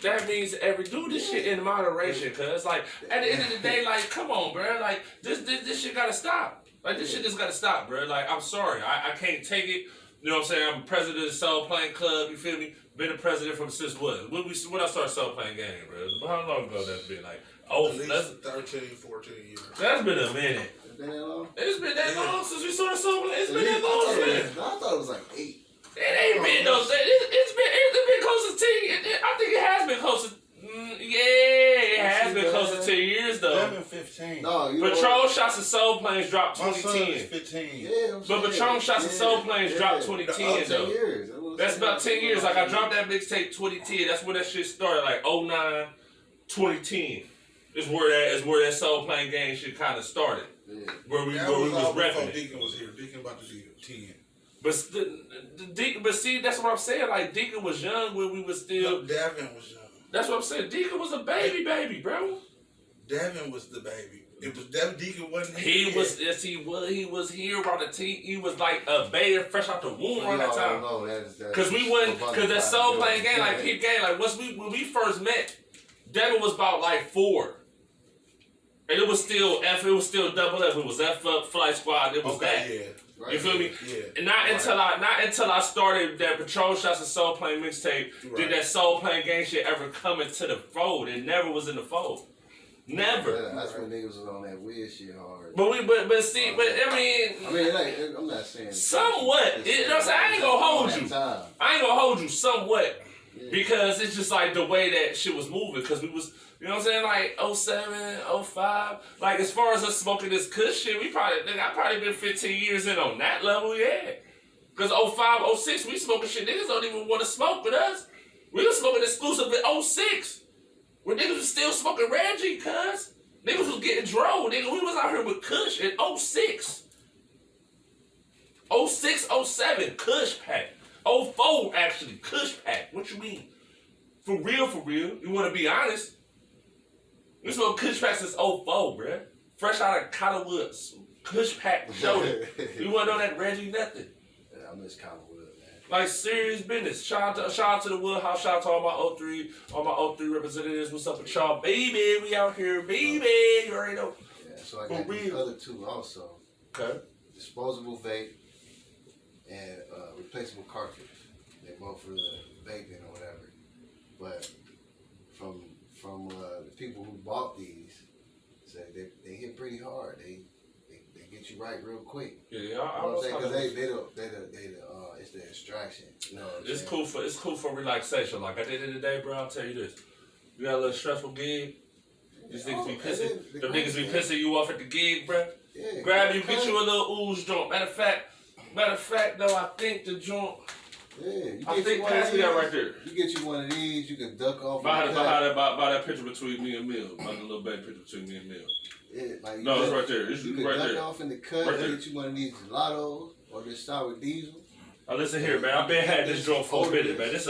that means do this shit in moderation. Cause like at the end of the day, like, come on, bro. Like this shit gotta stop. Like, this shit just gotta stop, bro. Like, I'm sorry, I can't take it. You know what I'm saying? I'm president of the Soul Playing Club. You feel me? Been a president from since what? When I started Soul Playing Game, bro? How long ago that's been? Like, at least 13, 14 years. That's been a minute. It's been that long? It's been that long since we started Soul Playing. It's been that long since. I thought it was like 8. It ain't been no. It's been close to 10. I think it has been close to. It has been close to 10 years though. 11, 15. No, Patrol Shots and Soul Planes dropped My son 2010. is 15. Yeah, But Patron Shots and Soul Planes dropped 2010 though. 10 years. That's about 10 years. Like, I dropped that mixtape 2010. That's when that shit started. Like 09, 2010 is where that Soul Playing Game shit kind of started. Yeah. Where we That was all repping before it. Deacon was here. Deacon about to be 10. But see, that's what I'm saying. Like, Deacon was young when we was still. No, Davin was young. That's what I'm saying. Deacon was a baby, bro. Davin was the baby. It was Deacon wasn't He here. was. Yes, he was. He was here around the team. He was like a baby, fresh out the womb around that time. Cause we wasn't. Cause that Soul Playing Game, like peep game, like when we first met, Devin was about like 4. And it was still F. It was still double F. It was F up Flight Squad. It was that. Yeah. Right. You feel me? Yeah. And not until I started that Patrol Shots and Soul Playing mixtape did that Soul Playing Game shit ever come into the fold. It never was in the fold. Never. Yeah, that's when niggas was on that weird shit hard. But I mean, I'm not saying somewhat. You know what I'm saying? I ain't gonna hold you somewhat. Yeah. Because it's just like the way that shit was moving. Because we was, you know what I'm saying, like 07, 05. Like, as far as us smoking this kush shit, I probably been 15 years in on that level, yeah. Because 05, 06, we smoking shit. Niggas don't even want to smoke with us. We was smoking exclusive in 06. When niggas was still smoking Reggie, cuz. Niggas was getting drove. Nigga, we was out here with kush in 06. 06, 07, kush pack. 04, actually, kush pack. What you mean? For real, you want to be honest. We smoked kush pack since 04, bruh. Fresh out of Collinwood. Kush pack, showed it. You want to know that Reggie nothing. Yeah, I miss Collinwood, man. Like, serious business. Shout out to the Woodhouse. Shout out to all my 03 representatives. What's up with y'all? Baby, we out here. Baby, you already know. Yeah, so I got these other 2 also. Okay. Disposable vape and replaceable cartridge. They both for the vaping or whatever. But from the people who bought these, say they hit pretty hard. They get you right real quick. Yeah, I was saying, because it's the extraction. You know what I'm saying? It's cool for relaxation. Like, at the end of the day, bro, I'll tell you this. You got a little stressful gig. These niggas be pissing. Them niggas be pissing you off at the gig, bro. Yeah, Grab you, get you a little ooze joint. Matter of fact, though, I think the joint. Yeah, I think pass me that right there. You get you one of these, you can duck off. By that picture between me and Mill. By the little baby picture between me and Mill. Yeah, like no, it's right there. It's you can right duck there. off in the cut. Right, get you one of these gelatos or just sour diesel. Oh, listen here, man. I've been had this joint for a minute, man. This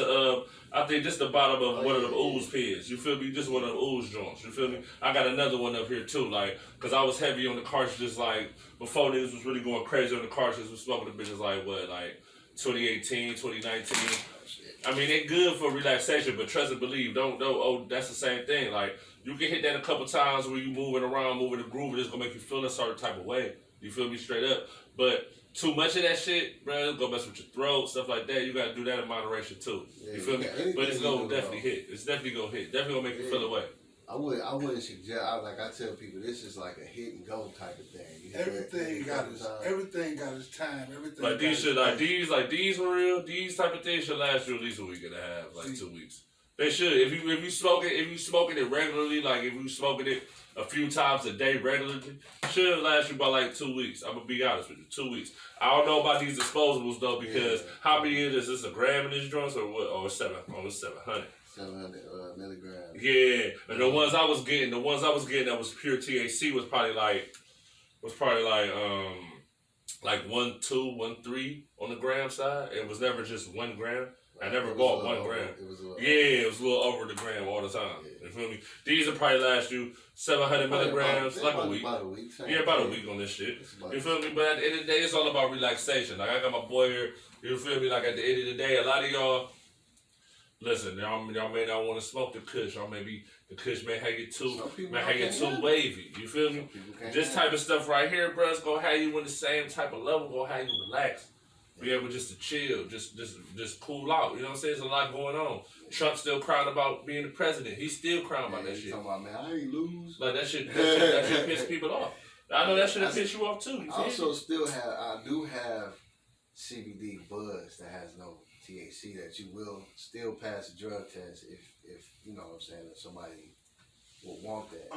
I think this the bottom of one of them ooze pits. You feel me? Just one of them ooze joints. You feel me? I got another one up here too, like, cause I was heavy on the cartridges, like before niggas was really going crazy on the cartridges. Was smoking the bitches like what, like 2018, 2019. I mean, they good for relaxation, but trust and believe, don't. Oh, that's the same thing. Like you can hit that a couple times where you moving around, moving the groove, and it's gonna make you feel a certain type of way. You feel me? Straight up, but. Too much of that shit, bro, it's gonna mess with your throat, stuff like that. You gotta do that in moderation too. You feel me? But it's gonna definitely hit. It's definitely gonna hit. Definitely gonna make you feel away. I wouldn't suggest. I tell people this is like a hit and go type of thing. Everything got its time. Everything. Like these should like these for real. These type of things should last you at least a week and a half, like 2 weeks. They should. If you smoking it regularly, like if you smoking it a few times a day regularly, should last you about like 2 weeks. I'm gonna be honest with you, 2 weeks. I don't know about these disposables though, because how many is this? A gram in this joint or what? Or 700. 700 milligrams. Yeah, and the ones I was getting that was pure THC was probably like 1, 2, 1, 3 on the gram side. It was never just 1 gram. I never bought 1 gram. It was a little over the gram all the time. Yeah. You feel me? These will probably last you 700 milligrams, like a week. About a week. About a week on this shit. You feel me? But at the end of the day, it's all about relaxation. Like I got my boy here. You feel me? Like at the end of the day, a lot of y'all, listen, y'all may not want to smoke the kush. Y'all maybe the kush may have you too wavy. You feel me? This type of stuff right here, bro, it's gonna have you in the same type of level. Gonna have you relax. Be able just to chill, just cool out. You know what I'm saying? There's a lot going on. Trump's still crying about being the president. He's still crying about that shit. Talking about, man, I ain't lose. Like that shit piss people off. I know that shit piss you off too. I do have CBD buds that has no THC that you will still pass a drug test if you know what I'm saying, if somebody will want that.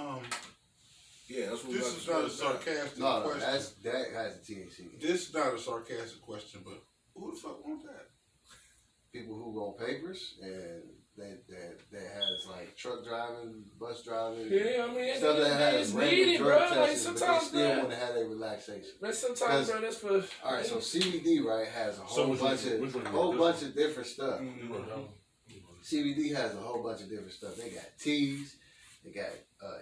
Yeah, that's what this is not a sarcastic question. No, that has the THC. This is not a sarcastic question, but who the fuck want that? People who go on papers and that has like truck driving, bus driving. Yeah, I mean, stuff that has random drug tests, but they still want to have their relaxation. But sometimes, bro, that's for. All right, so CBD has a whole bunch of different stuff. CBD has a whole bunch of different stuff. They got teas, they got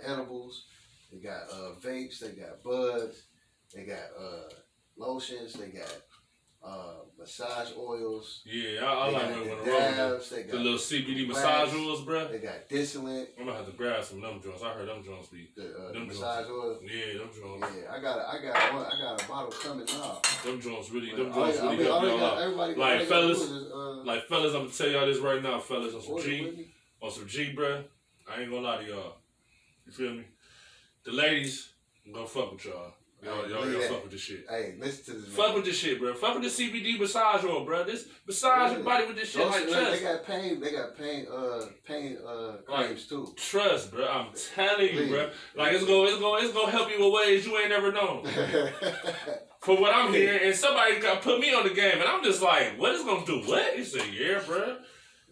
edibles. They got vapes, they got buds, they got lotions, they got massage oils. Yeah, I like when the dabs, they got the little CBD massage oils, bro. They got distillate. I'm gonna have to grab some of them joints. I heard them joints be the massage oils. Yeah, them joints. Yeah, I got a bottle coming now. Them joints really help y'all out. Like fellas, I'm gonna tell y'all this right now, fellas. On some G, bro. I ain't gonna lie to y'all. You feel me? The ladies, I'm gonna fuck with y'all. Y'all fuck with this shit. Hey, listen to this. Fuck with this shit, bro. Fuck with the CBD massage oil, bro. This massage your body with this shit like trust. They got pain creams too. Trust, bro. I'm telling you, bro. Like it's gonna help you in ways you ain't never known. For what I'm hearing, and somebody got put me on the game, and I'm just like, what is it gonna do? What? He said, yeah, bro.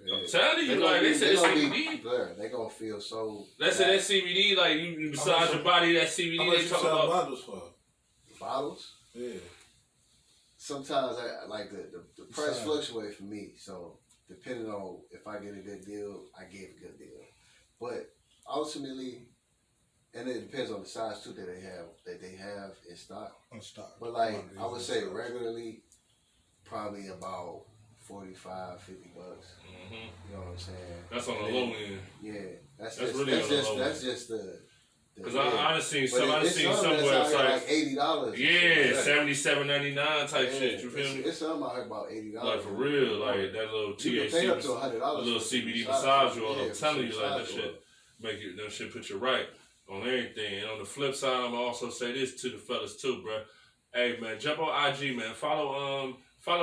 I'm telling you, like they said, CBD. They gonna feel so. They said that CBD, like you massage your body. That CBD. They talk about bottles for. Bottles? Yeah. Sometimes I like the price fluctuates for me, so depending on if I get a good deal, I get a good deal. But ultimately, and it depends on the size too that they have in stock. But like I would say regularly, probably about $45, $50. Mm-hmm. You know what I'm saying? That's on the low end. Yeah, that's just the. Because I done seen some websites like $80. Yeah, $77.99 type shit. You feel me? It's some out here about $80. Like for real, like that little THC, pay up to $100. A little CBD massage oil. I'm telling you, like that shit put you right on everything. And on the flip side, I'm gonna also say this to the fellas too, bro. Hey man, jump on IG, man. Follow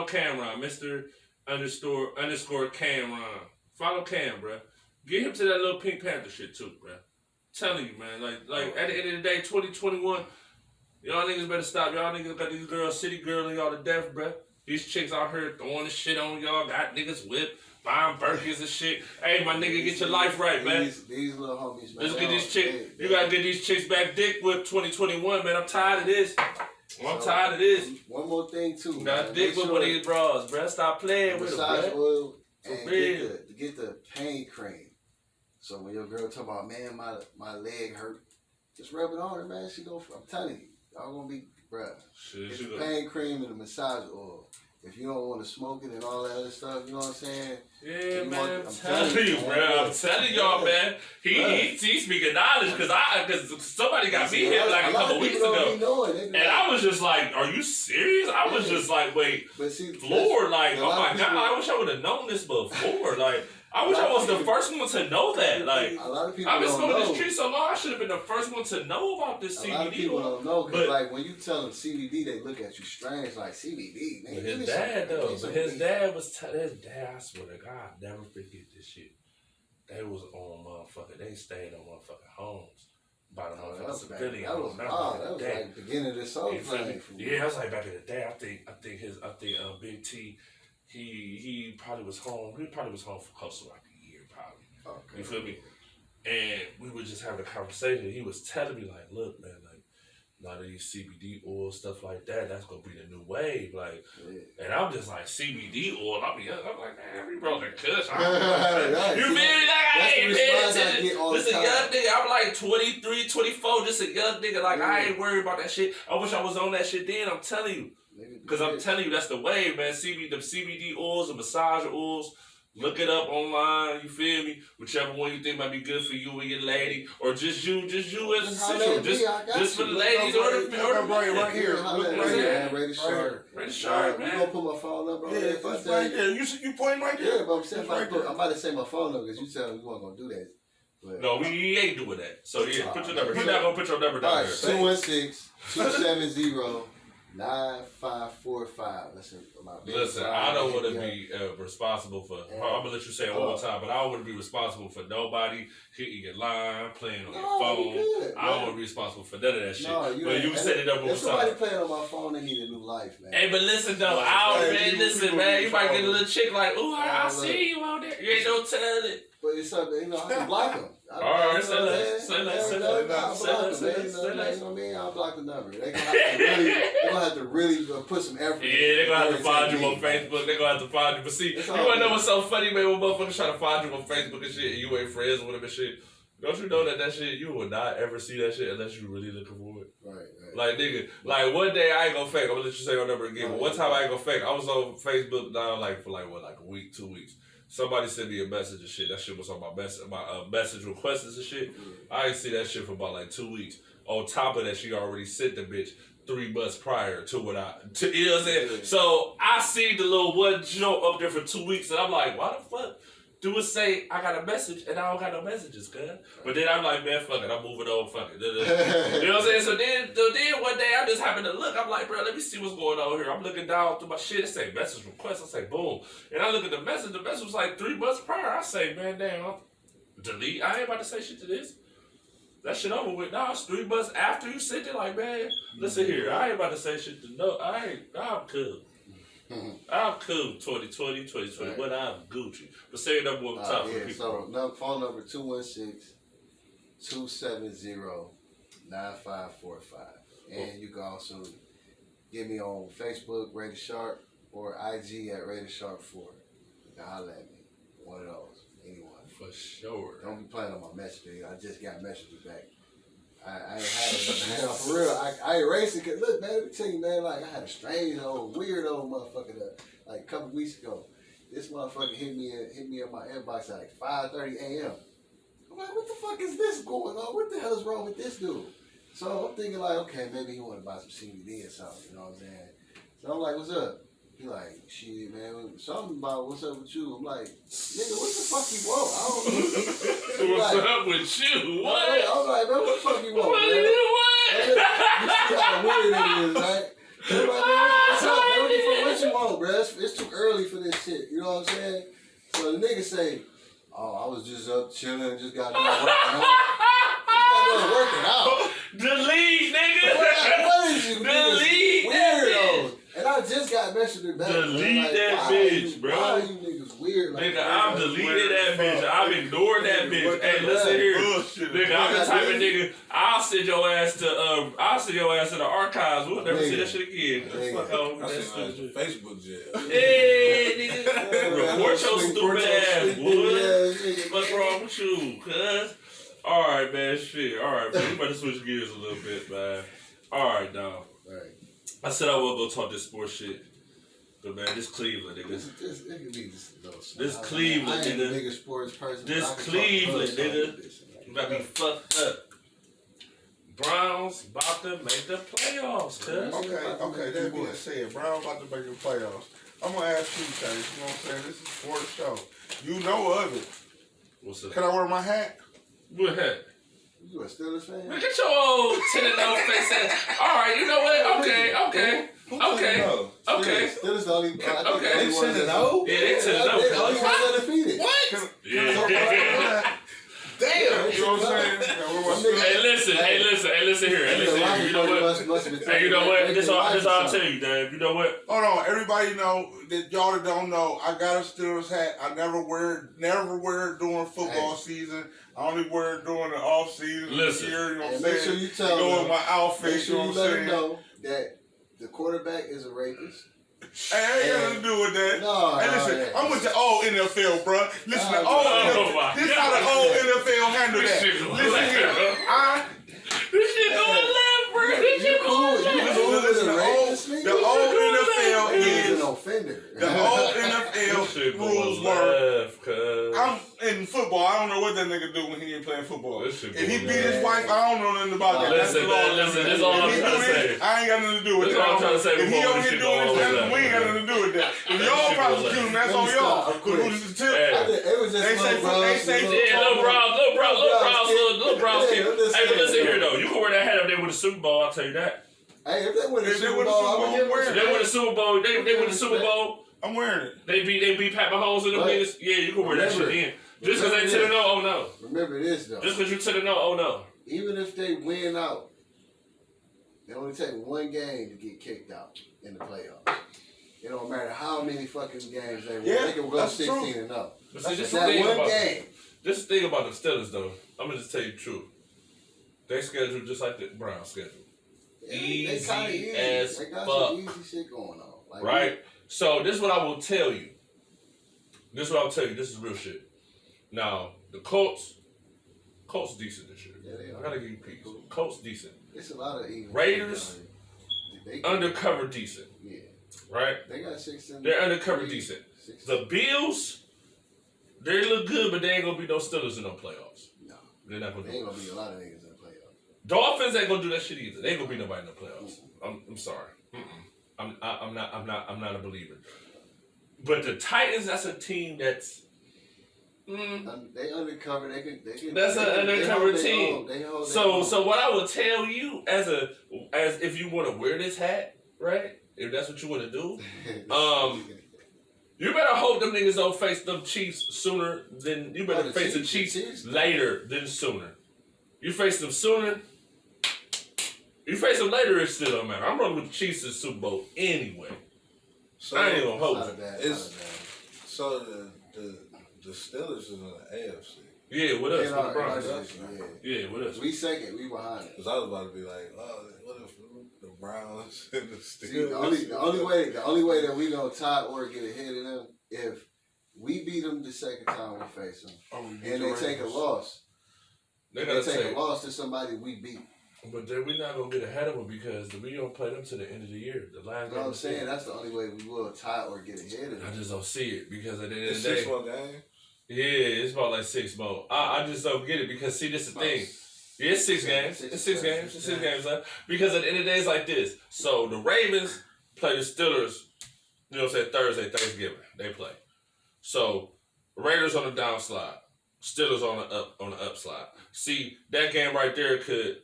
Cameron, Mr. __ Cameron. Follow Cam, bro. Get him to that little Pink Panther shit too, bro. Telling you, man, like at the end of the day, 2021, y'all niggas better stop. Y'all niggas got these girls, city girls, y'all to death, bruh. These chicks out here throwing the shit on y'all, got niggas whipped, buying Birkins and shit. Hey, my nigga, get your life right, man. These little homies, man. Let's get these chicks. You gotta get these chicks back dick whipped 2021, man. I'm tired of this. I'm tired of this. One more thing too. Got dick with one of these bras, bruh. Stop playing with them, massage oil For and real. get the pain cream. So when your girl talk about, man, my leg hurt, just rub it on her, man. She go. I'm telling you, y'all gonna be, bruh. Shit, Get the pain cream and the massage oil. If you don't want to smoke it and all that other stuff, you know what I'm saying? Yeah, man. I'm telling you, bro. I'm telling y'all, man. He speaking knowledge because somebody got me hit like a couple weeks ago. And I was just like, are you serious? I was just like, wait, but see, Lord, like, oh my God, I wish I would have known this before. Like, I wish I was the first one to know that. Like, a lot of people I've been don't smoking know. this tree so long, I should have been the first one to know about this CBD. A lot of people don't know because, But- like, when you tell them CBD, they look at you strange, like CBD. Man, But give me his dad, some- though, give me but some his weed. dad was, his dad, I swear to God, I'll never forget this shit. They was on they stayed on motherfucking homes. By the That motherfucking was civilian. that was wild. That was like the beginning of the soul You feel me? plane for me. Yeah, I was like back in the day. I think Big T, he probably was home. He probably was home for close to like a year, probably. Okay. You feel me? And we were just having a conversation. He was telling me like, look, man, like a lot of these CBD oil stuff like that, that's gonna be the new wave. Like, Yeah. and I'm just like CBD oil. I'm like, man, we rolling kush. Right. You feel me? Like I That's the ain't paying response I attention. get all the This a time. young nigga. I'm like 23, 24, just a young nigga. Like I ain't worried about that shit. I wish I was on that shit then. I'm telling you. Because I'm telling you, that's the wave, man. The CBD oils, the massage oils. Look it up online, you feel me? Whichever one you think might be good for you and your lady, or just you as essential. Just for the ladies or the right here. Look right here. Ready Sharp. Ready Sharp, You man. gonna put my phone number on Yeah, there if I it's tell right you? there. You pointing right there? Yeah, but I'm saying if I Right put, there. I'm about to say my phone number because you tell me you weren't gonna do that. But, No, we ain't doing that. So yeah, put your number. He's not gonna put your number all down right, there. 216-270-9545. Listen, Listen, I don't want to be responsible for. I'm gonna let you say it one more time, but I don't want to be responsible for nobody hitting your line, playing on your phone. Good, I don't want to be responsible for none of that shit. No, But you set it up one if somebody time. playing on my phone, they need a new life, man. Hey, but listen though, listen, man. You might get a little chick like, ooh, I see you out there. You ain't no telling. But it's something, you know, I can block them. All right, say that. I'll block the number. They're gonna have to really put some effort. Yeah, they're gonna have to find you on Facebook. They're gonna have to find you. But see, you wanna know what's so funny, man? When motherfuckers try to find you on Facebook and shit, and you ain't friends with them and shit. Don't you know that shit, you will not ever see that shit unless you really looking for it. Right. Like, nigga, like one day I ain't gonna fake. I'm gonna let you say your number again. But one time I ain't gonna fake. I was on Facebook now for a week, 2 weeks. Somebody sent me a message and shit. That shit was on my message requests and shit. I ain't see that shit for about like 2 weeks. On top of that, she already sent the bitch 3 months prior to what you know what I'm saying? Yeah. So I see the little one joke up there for 2 weeks, and I'm like, why the fuck do it say I got a message and I don't got no messages, cuz? But then I'm like, man, fuck it, I'm moving on, fuck it. You know what I'm saying? So then one day I just happened to look. I'm like, bro, let me see what's going on here. I'm looking down through my shit. It say message request. I say boom, and I look at the message. The message was like 3 months prior. I say, man, damn, I'm delete. I ain't about to say shit to this. That shit over with. Nah, it's 3 months after you sent it. Like, man, listen here. I ain't about to say shit to no. I'm cool. I'm cool. 2020, 2021. I'm Gucci. But say it up one time for people. So phone number 216-270-9545. And you can also get me on Facebook, Rated Sharp, or IG at Rated Sharp 4. You can holler at me. One of those. Anyone. For sure. Don't be playing on my messages. I just got messages back. I ain't had it, man. For real, I erased it. Cause look, man, let me tell you, man, like I had a strange old, weird old motherfucker like a couple weeks ago. This motherfucker hit me in my inbox at like 5:30 a.m. I'm like, what the fuck is this going on? What the hell is wrong with this dude? So I'm thinking like, okay, maybe he want to buy some CBD or something. You know what I'm saying? So I'm like, what's up? He like, shit, man, something about what's up with you. I'm like, nigga, what the fuck you want? I don't know. What's up with you? What? I'm like, man, what the fuck you want, What? man? What? You see how weird it is, right? I'm like, man, what's up, man? What you want, bro? It's too early for this shit. You know what I'm saying? So the nigga say, oh, I was just up chilling, just got done working out. Delete, nigga. What is you? Delete. Weirdos. And I I just got Messenger back. Delete like, that bitch, bro. Why are you niggas weird? Like, Nigga, I'm deleting that bitch. I'm ignoring that bitch. Hey, listen here. Nigga, I'm the type of nigga, I'll send your ass to the archives. We'll never see that shit again. Fuck off. I seen Facebook jail. Hey, nigga. Report your stupid ass, boy. What's wrong with you, cuz? Alright, man, shit. Alright, man. We better switch gears a little bit, man. Alright, dog. Right. I said I was gonna talk this sports shit. But man, this Cleveland, nigga. It could be This Cleveland, I ain't the nigga. biggest sports person. This Cleveland, nigga. You got me fucked up. Browns about to make the playoffs, cuz. Okay, that being said, Brown about to make the playoffs. I'm gonna ask you, Chase, you know what I'm saying? This is sports show. You know of it. What's up? Can I wear my hat? What hat? You a Steelers fan? Look at your old tinted nose face ass. Alright, you know what? Okay. Steelers the only. Okay. They tinted nose? Yeah, they tinted nose. They only ones undefeated. What? Yeah. Damn! You know what I'm saying? Hey, listen here. You know what? Hey, you know what? This all I'll tell you, Dave. You know what? Hold on, everybody know that y'all that don't know, I got a Steelers hat. I never wear it during football season. I only wear it during the off season. Listen. Year, you know what I'm Make saying? sure you tell go them. with my outfit. Make sure you you know let what them I'm saying? know that the quarterback is a rapist. Hey, I ain't got nothing to do with that. No, hey, listen, I'm with the old NFL, bro. Listen, the old NFL. This is how the old NFL handle that. Listen here, This shit going left, bro. This shit going left. Listen, the old NFL He's is an offender. the old NFL rules were. I'm in football. I don't know what that nigga do when he ain't playing football. If he beat his wife, I don't know nothing about that. Listen, this is all I'm trying to say. I ain't got nothing to do with This that. all I'm trying to say. If he before over this here shit go doing all this, the way we ain't got left. nothing to do with that. If y'all prosecuting, that's on y'all. It was just They say Little Browns. Hey, but listen here though. You can wear that hat up there with the Super Bowl. I'll tell you that. Hey, if they win the If they Super win the Bowl, Super Bowl, I'm gonna wear get it. They win the Super Bowl. They win the Super Bowl. I'm wearing it. They beat Pat Mahomes and them Right. niggas. Yeah, you can wear that shit Remember. in. Just because they 10-0, oh no. Remember this though. Just because you 10-0, oh no. Even if they win out, they only take one game to get kicked out in the playoffs. It don't matter how many fucking games they win. Yeah, They can go that's 16-0. But see, this That thing one about game. this thing about the Steelers though. I'm gonna just tell you the truth. They schedule just like the Browns schedule. They kinda Easy as They got fuck. some easy shit going on. Like, Right? So this is what I will tell you. This is real shit. Now, the Colts decent this year. Yeah, they are. I gotta give you peace. Colts decent. It's a lot of even. Raiders, They undercover decent. Yeah. Right? They got 16. They're undercover decent. The Bills, they look good, but they ain't gonna be no Steelers in no playoffs. No. They're not gonna There do ain't it. gonna be a lot of niggas in the playoffs. Dolphins ain't gonna do that shit either. They ain't gonna be nobody in the playoffs. I'm sorry. I'm not a believer. But the Titans, that's a team that's. They undercover. They can. That's an undercover they team. So what I will tell you as if you want to wear this hat, right? If that's what you want to do, you better hope them niggas don't face them Chiefs sooner than you better face the Chiefs later than sooner. You face them sooner. You face them later, it still don't matter. I'm rolling with the Chiefs in the Super Bowl anyway. So I ain't gonna hope. So the Steelers is in the AFC. Yeah, with us, with the Browns. Yeah, with us. We second, we behind it. Because I was about to be like, oh, what if the Browns and the Steelers? See, the only way that we gonna tie or get ahead of them if we beat them the second time we face them, and they take a loss. They take a loss to somebody we beat. But then we're not gonna get ahead of them because we don't play them to the end of the year. The last. You know what I'm saying? That's the only way we will tie or get ahead of them. I just don't see it because at the end of It's the day, 6-1 game. Yeah, it's about like 6 more. I just don't get it because see, this is the thing. Yeah, it's 6 games. It's 6 games. It's 6 games left. Because at the end of the day, it's like this. So the Ravens play the Steelers. You know what I'm saying? Thursday, Thanksgiving, they play. So Raiders on the downslide, Steelers on the upslide. See, that game right there could.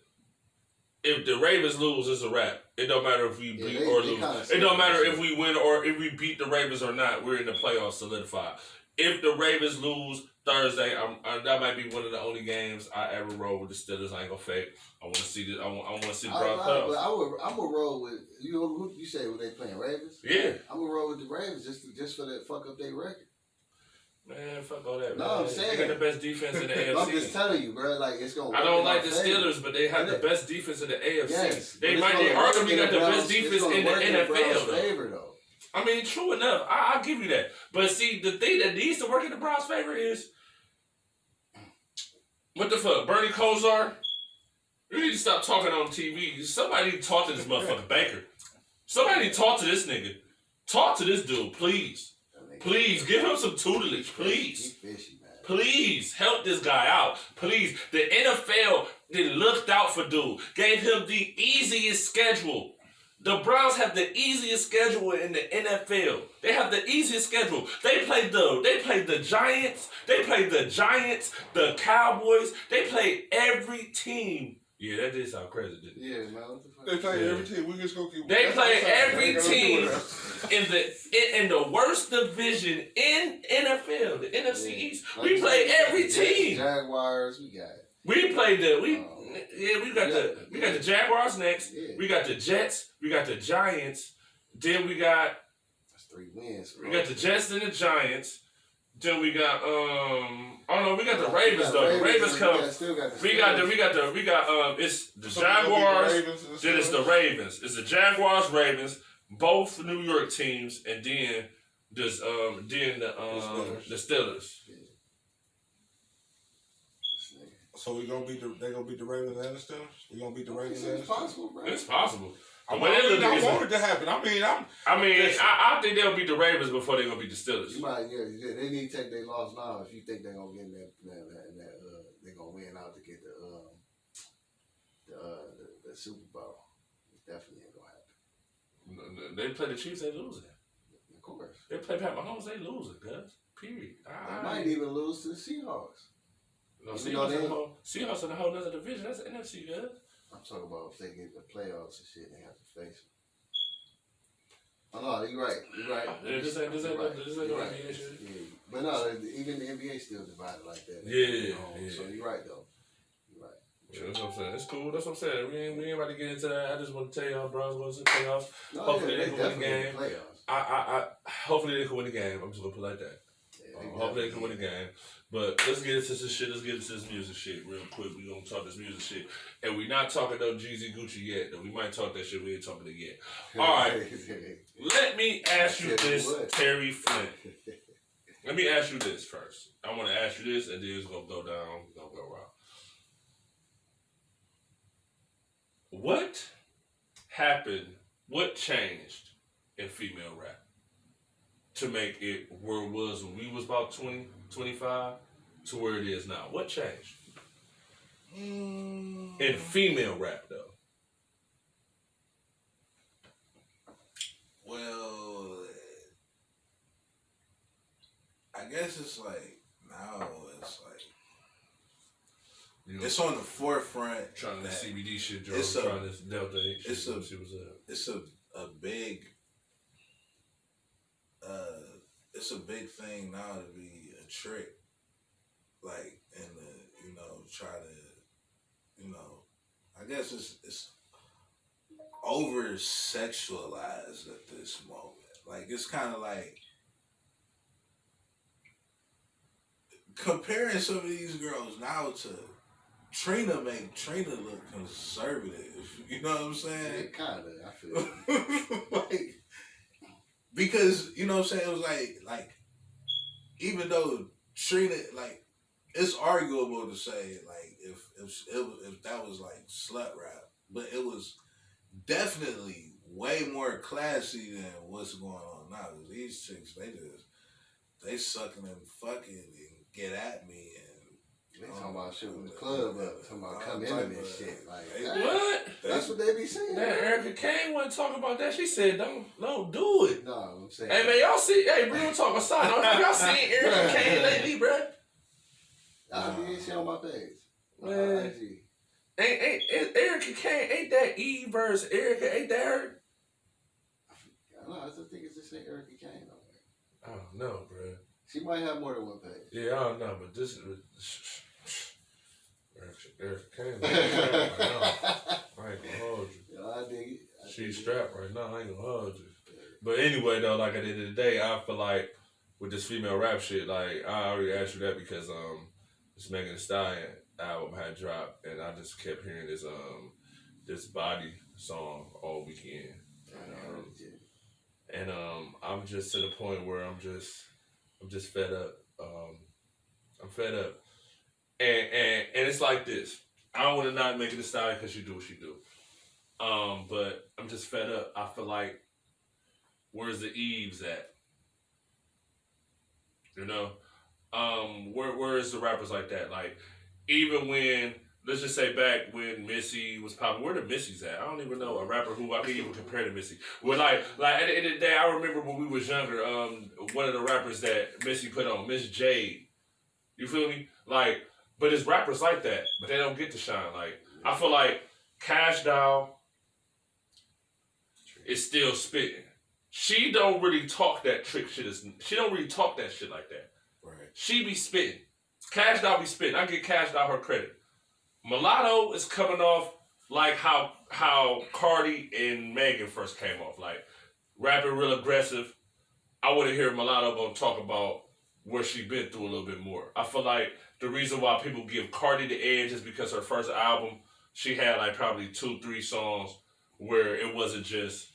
If the Ravens lose, it's a wrap. It don't matter if we beat or lose. It don't matter if we win or if we beat the Ravens or not. We're in the playoffs solidified. if the Ravens lose Thursday, that might be one of the only games I ever roll with the Steelers. I ain't gonna fake. I want to see the. I want to see the Browns playoffs. I'm gonna roll with you. Who you say when they playing Ravens? Yeah. I'm gonna roll with the Ravens just for that fuck up their record. Man, fuck all that. No, man. I'm saying they got the best defense in the AFC. I'm just telling you, bro. Like it's gonna. I don't like the Steelers, but they have the best defense in the AFC. Yes, they arguably got the best defense in the NFL. Though. I mean, true enough. I'll give you that. But see, the thing that needs to work in the Browns' favor is, what the fuck, Bernie Kosar? You need to stop talking on TV. Somebody need to talk to this motherfucking banker. Somebody need to talk to this nigga. Talk to this dude, please. Please, give him some tutelage, please. Please, help this guy out. Please. The NFL, they looked out for dude. Gave him the easiest schedule. The Browns have the easiest schedule in the NFL. They have the easiest schedule. They played the Giants. They played the Giants, the Cowboys. They played every team. Yeah, that did sound crazy, didn't it? Yeah, man. They play every team. We just go keep. They play every team in the worst division in NFL, the NFC East. We play every team. Jaguars, we got it. We played we got the Jaguars next. Yeah. We got the Jets. We got the Giants. Then we got that's 3 wins. Bro. We got the Jets and the Giants. Then we got we got the Ravens though. The Ravens come. It's the Jaguars. Then it's the Ravens. It's the Jaguars, Ravens, both New York teams, and then the Steelers. So they gonna beat the Ravens and the Steelers. We gonna beat the Ravens and the Steelers. It's possible, bro. It's possible. I want it to happen. I think they'll beat the Ravens before they're gonna beat the Steelers. You might, they need to take their loss now if you think they're gonna get they're gonna win out to get the Super Bowl. It definitely ain't gonna happen. They play the Chiefs, they lose it. Of course. They play Pat Mahomes, they lose it, guys. Period. They might even lose to the Seahawks. No, Seahawks in the whole other division. That's the NFC, guys. I'm talking about if they get the playoffs and shit, they have to face them. Oh, no, you're right. Yeah, this ain't right. Yeah. But no, even the NBA still divided like that. Yeah. So you're right, though. You're right. Yeah, that's what I'm saying. It's cool. That's what I'm saying. We ain't about to get into that. I just want to tell y'all, Browns going to the playoffs. Hopefully they can win the game. Hopefully they can win the game. I'm just going to put it like that. Hopefully they can win the game. But let's get into this shit. Let's get into this music shit real quick. We gonna talk this music shit. And we not talking no Jeezy Gucci yet. Though. We might talk that shit. We ain't talking it yet. Alright. Let me ask you this, Terry Flint. Let me ask you this first. I want to ask you this, and then it's gonna go down. It's gonna go around. What happened? What changed in female rap to make it where it was when we was about 20, 25 to where it is now? What changed? In female rap, though. Well, I guess it's like, now it's like, it's on the forefront. Trying to CBD shit, Joe. Trying this Delta 8 shit. It's a big... it's a big thing now to be a trick, like, and try to, I guess it's over sexualized at this moment. Like, it's kind of like comparing some of these girls now to Trina make Trina look conservative. You know what I'm saying? Yeah, kind of. I feel like. Because, you know what I'm saying, it was like, even though Trina, like, it's arguable to say, like, if that was, like, slut rap, but it was definitely way more classy than what's going on now. These chicks, they sucking and fucking and get at me and... They talking about shooting the club up, talking about coming in and shit. Like, what? That's what they be saying. That Erica Kane wasn't talking about that. She said, don't do it. No, I'm saying. Hey, man, y'all see, real talk aside, y'all seen Erica Kane lately, bruh? Nah, you ain't see on my page. Man. Ain't Erica Kane, ain't that Eve versus Erica, ain't that her? I don't know, I just think it's just say Erica Kane on there. I don't know, bruh. She might have more than one page. Yeah, I don't know, but this is. Eric Kane. I ain't gonna hold you. Yeah, I dig it. She's strapped right now. I ain't gonna hold you. But anyway, though, like at the end of the day, I feel like with this female rap shit, like I already asked you that because this Megan Thee Stallion album had dropped, and I just kept hearing this body song all weekend. And I'm just to the point where I'm just fed up. I'm fed up. And it's like this. I don't want to not make it a style because she do what she do. But I'm just fed up. I feel like, where's the Eves at? You know? Where is the rappers like that? Like, even when, let's just say back when Missy was popular, where the Missy's at? I don't even know a rapper who I can even compare to Missy. Well, like at the end of the day, I remember when we was younger, one of the rappers that Missy put on, Miss Jade. You feel me? Like, but it's rappers like that, but they don't get to shine. Like, I feel like Cash Doll is still spitting. She don't really talk that trick shit. She don't really talk that shit like that. Right. She be spitting. Cash Doll be spitting. I give Cash Doll her credit. Mulatto is coming off like how Cardi and Megan first came off. Like, rapping real aggressive. I want to hear Mulatto gonna talk about where she been through a little bit more. I feel like the reason why people give Cardi the edge is because her first album, she had like probably 2-3 songs where it wasn't just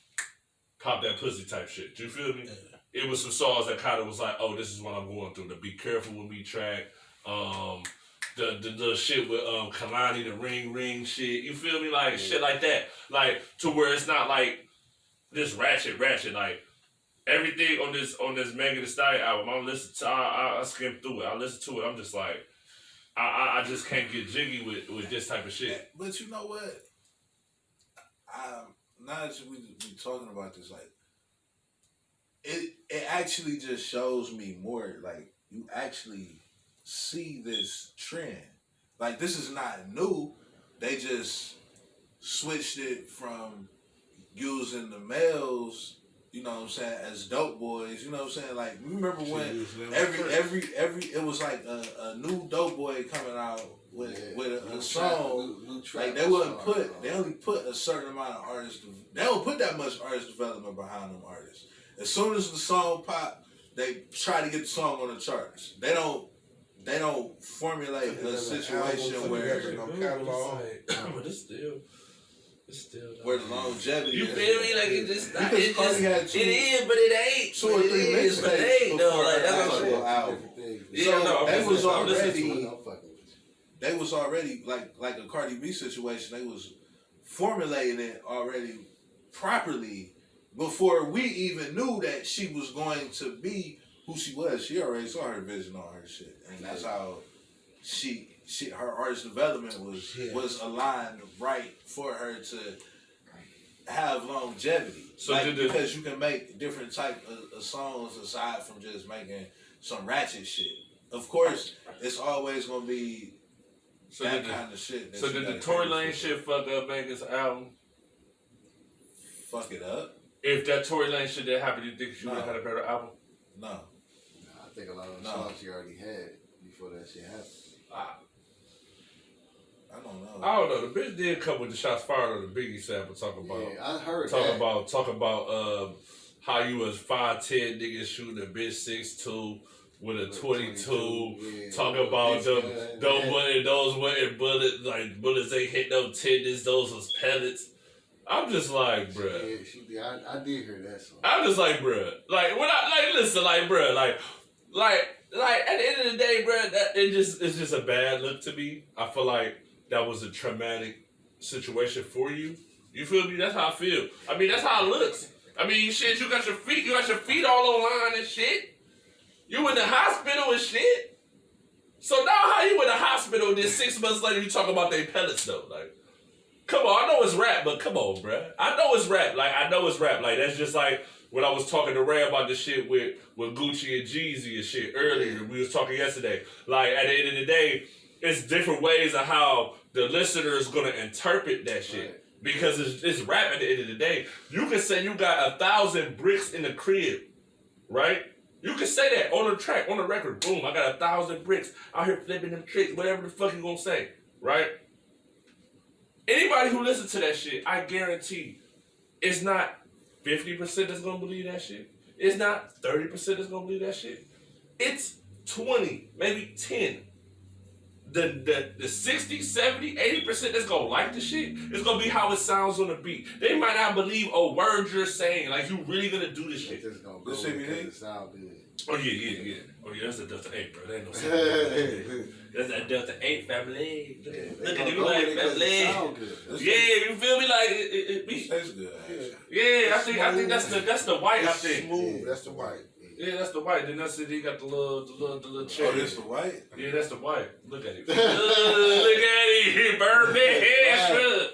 pop that pussy type shit. Do you feel me? Yeah. It was some songs that kind of was like, oh, this is what I'm going through. The Be Careful With Me track, the shit with Kalani, the ring shit. You feel me? Like shit like that. Like to where it's not like this ratchet. Like everything on this Megan Thee Stallion album, I skimmed through it. I listened to it. I'm just like, I just can't get jiggy with this type of shit. But you know what? Now that we talking about this, like it actually just shows me more. Like you actually see this trend. Like this is not new. They just switched it from using the males, you know what I'm saying, as dope boys, you know what I'm saying? Like, you remember when every it was like a new dope boy coming out with a song. New like they only put a certain amount of artists. They don't put that much artist development behind them artists. As soon as the song pop, they try to get the song on the charts. They don't formulate a situation where no catalog. But it's still where the longevity. You feel me? Like it just not. It just it is, but it ain't. 2 or 3 mixtapes. But it ain't though. Like that's what I'm saying. Album. Yeah, so no, they was already like a Cardi B situation. They was formulating it already properly before we even knew that she was going to be who she was. She already saw her vision on her shit, and that's how her artist development was aligned right for her to have longevity. So because you can make different type of songs aside from just making some ratchet shit. Of course, it's always gonna be that kind of shit. So did the Tory Lane shit fuck up Megan's album? Fuck it up? If that Tory Lane shit didn't happen, do you think she would have had a better album? No. I think a lot of the songs she already had before that shit happened. I don't know. I don't know. The bitch did come with the shots fired on the Biggie sample. Talk about. Yeah, I heard talk that. about how you was 5'10" niggas shooting a bitch 6'2" with a 22. Yeah, talk about those wasn't bullets. Like bullets ain't hit no tendons. Those was pellets. I'm just like, bruh. Yeah, I did hear that song. I'm just like, bruh. Like when listen, like, bruh, like at the end of the day, bruh, it's just a bad look to me. I feel like that was a traumatic situation for you. You feel me? That's how I feel. I mean, that's how it looks. I mean, shit, you got your feet all online and shit. You in the hospital and shit. So now how you in the hospital and then 6 months later you talk about they pellets though? Like, come on, I know it's rap, but come on, bruh. I know it's rap. Like, that's just like when I was talking to Ray about the shit with Gucci and Jeezy and shit earlier. We was talking yesterday. Like, at the end of the day, it's different ways of how the listener is going to interpret that shit. Right. Because it's rap at the end of the day. You can say you got 1,000 bricks in the crib, right? You can say that on the track, on the record. Boom, I got 1,000 bricks out here flipping them tricks, whatever the fuck you gonna say, right? Anybody who listens to that shit, I guarantee it's not 50% that's gonna believe that shit. It's not 30% that's gonna believe that shit. It's 20, maybe 10. The 60, 70, 80% that's gonna like the shit is gonna be how it sounds on the beat. They might not believe a word you're saying. Like, you really gonna do this shit. It's just gonna go because it sound good. Oh, yeah. Oh, yeah, that's a Delta 8, bro. That ain't no sound. That's that Delta 8 family. Look at you like family. Yeah, you feel me? Like, it be. Tastes good. Yeah, I think that's the white, I think. Smooth, that's the white. Yeah, that's the white. Then that's it. He got the little cherry. Oh, that's the white? Yeah, that's the white. Look at it. Look at it. Burn head.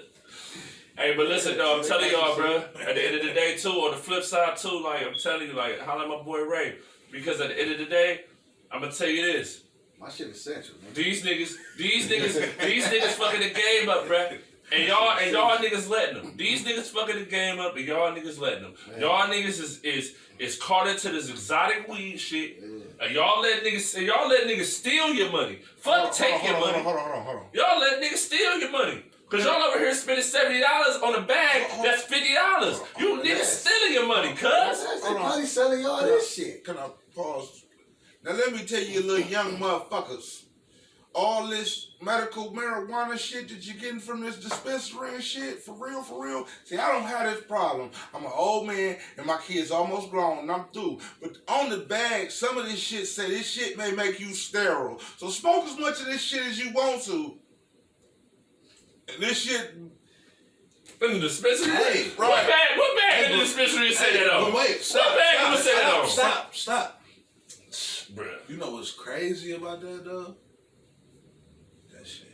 Hey, but listen, though, I'm telling y'all, bro. At the end of the day, too, on the flip side, too, like, I'm telling you, like, holla at my boy Ray. Because at the end of the day, I'm gonna tell you this. My shit essential, man. These niggas fucking the game up, bruh. And y'all niggas letting them. These niggas fucking the game up, and y'all niggas letting them. Man. Y'all niggas is caught into this exotic weed shit. Yeah. And y'all let niggas steal your money. Fuck take your money. Hold on. Y'all let niggas steal your money. Cause y'all over here spending $70 on a bag that's $50. You niggas stealing your money, cuz. They probably selling y'all this shit. Can I pause? Now let me tell you, little young motherfuckers. All this medical marijuana shit that you're getting from this dispensary and shit, for real. See, I don't have this problem. I'm an old man and my kid's almost grown and I'm through. But on the bag, some of this shit say this shit may make you sterile. So smoke as much of this shit as you want to. And this shit in the dispensary? Hey, right. What bag in the dispensary say that on? Wait, stop. Bruh. You know what's crazy about that, though? That shit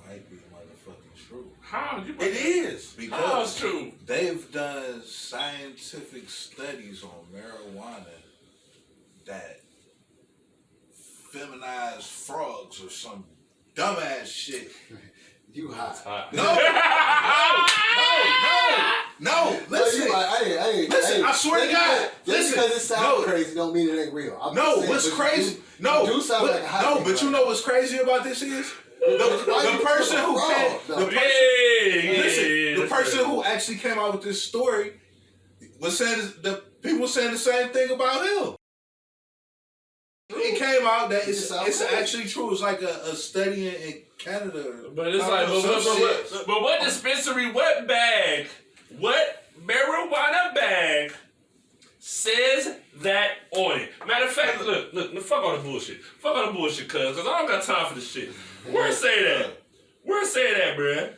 might be motherfucking true. How? It is. Because how it's true? They've done scientific studies on marijuana that feminized frogs or some dumbass shit. You hot. No. Listen. Listen, I swear to God. Just because it sounds crazy don't mean it ain't real. What's crazy? But you know what's crazy about this is? The person who the person who actually came out with this story was saying the people saying the same thing about him. It came out that it's actually true. It's like a study in Canada. But it's like, but what dispensary, what marijuana bag says that on it? Matter of fact, look, fuck all the bullshit. Fuck all the bullshit, cuz I don't got time for this shit. Where say that? Where say that, bruh?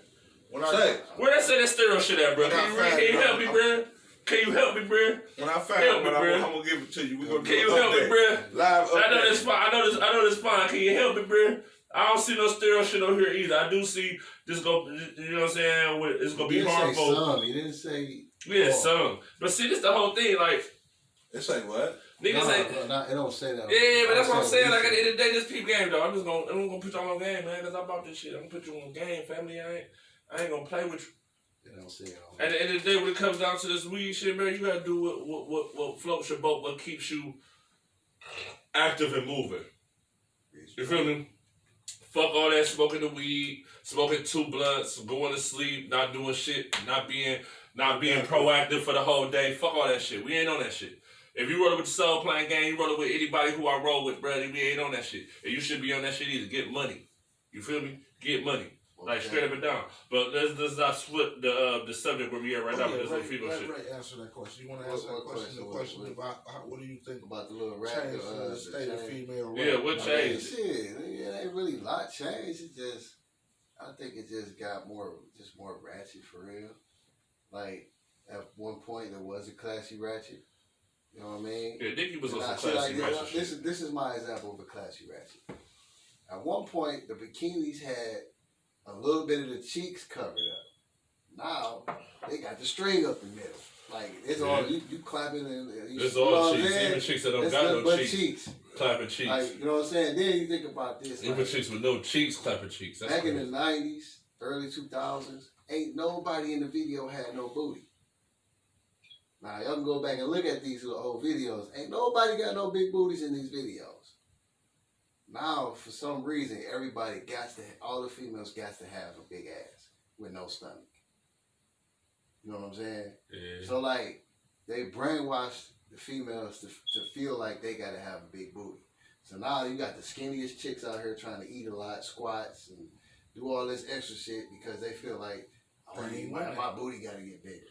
Where they say that stereo shit at, bruh? Can you help me, bruh? Can you help me, bruh? When I find out, I'm gonna give it to you. Can you help me, bruh? Live update. I know this fine. I know this fine. Can you help me, bruh? I don't see no stereo shit over here either. I do see this go. You know what I'm saying? It's gonna be harmful. Some. He didn't say. Yeah, some. But see, this the whole thing. Like, it's like what? Niggas ain't. It don't say that. Yeah, but that's what I'm saying. Like, at the end of the day, this peep game, though. I'm gonna put y'all on game, man. Cause I bought this shit. I'm gonna put you on game, family. I ain't gonna play with you. It don't say it. At the end of the day, when it comes down to this weed shit, man, you gotta do what floats your boat, what keeps you active and moving. You feel me? Fuck all that smoking the weed, smoking 2 blunts, going to sleep, not doing shit, not being proactive for the whole day. Fuck all that shit. We ain't on that shit. If you roll with the soul playing game, you roll with anybody who I roll with, brother, we ain't on that shit. And you should be on that shit either. Get money. You feel me? Get money. Like, straight up and down. But let's not split the subject where we at right now with this little female shit. Right, answer that question. You want to answer that question? The question about what do you think about the little rap? Change the state of female rap? Yeah, what changed? Shit, it ain't really a lot changed. It just, I think it just got more ratchet for real. Like, at one point there was a classy ratchet. You know what I mean? Yeah, Dickie was on some classy ratchet shit. This is my example of a classy ratchet. At one point, the bikinis had a little bit of the cheeks covered up. Now they got the string up the middle. Like it's all you clapping and it's all cheeks. Even chicks that don't got no cheeks. Clapping cheeks. Like, you know what I'm saying? Then you think about this. Even chicks with no cheeks clapping cheeks. That's back in the 90s, early 2000s, ain't nobody in the video had no booty. Now, y'all can go back and look at these little old videos. Ain't nobody got no big booties in these videos. Now, for some reason, all the females got to have a big ass with no stomach. You know what I'm saying? Yeah. So, like, they brainwash the females to feel like they got to have a big booty. So now you got the skinniest chicks out here trying to eat a lot, squats, and do all this extra shit because they feel like, my booty got to get bigger.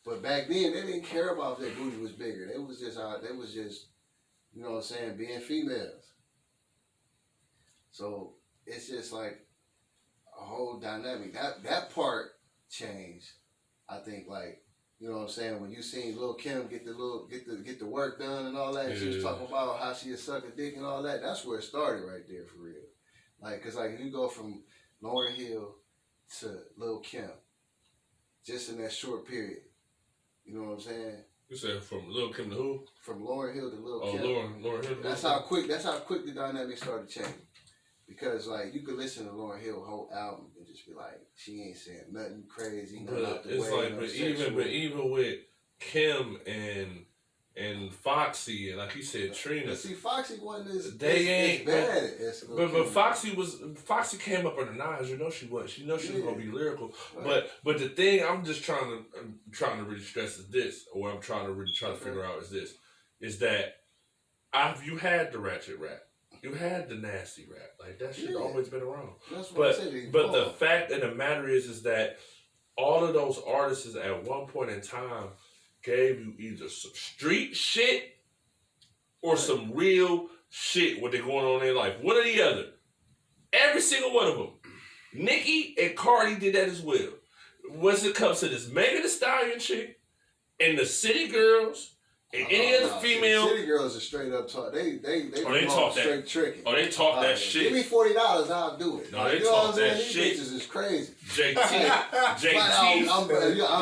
But back then, they didn't care about if their booty was bigger. They was just, you know what I'm saying, being females. So it's just like a whole dynamic. That part changed. I think, like, you know what I'm saying, when you seen Lil' Kim get the work done and all that, and she was talking about how she had sucked a dick and all that. That's where it started right there for real. Like, cause like if you go from Lauryn Hill to Lil' Kim, just in that short period. You know what I'm saying? You said from Lil' Kim to who? From Lauryn Hill to Lil' Kim. Lauryn Hill. That's how quick the dynamic started changing. Because like you could listen to Lauryn Hill's whole album and just be like, she ain't saying nothing crazy, nothing out the way. But even with Kim and Foxy and like you said, Trina. But see, Foxy wasn't as ain't bad as but Foxy came up in the nines. You know she was. She was gonna be lyrical. Right. But the thing I'm just trying to really stress is this, or what I'm trying to figure out is that you had the ratchet rap. You had the nasty rap. Like, that shit always been around. That's what but the fact of the matter is that all of those artists at one point in time gave you either some street shit or some real shit what they going on in their life. One or the other. Every single one of them. Nicki and Cardi did that as well. Once it comes to this Megan Thee Stallion chick and the City Girls, and any other female. City Girls are straight up talk. They talk straight tricking. Oh, they talk that shit. Give me $40, I'll do it. No, they talk that shit. These bitches is crazy. JT. I'm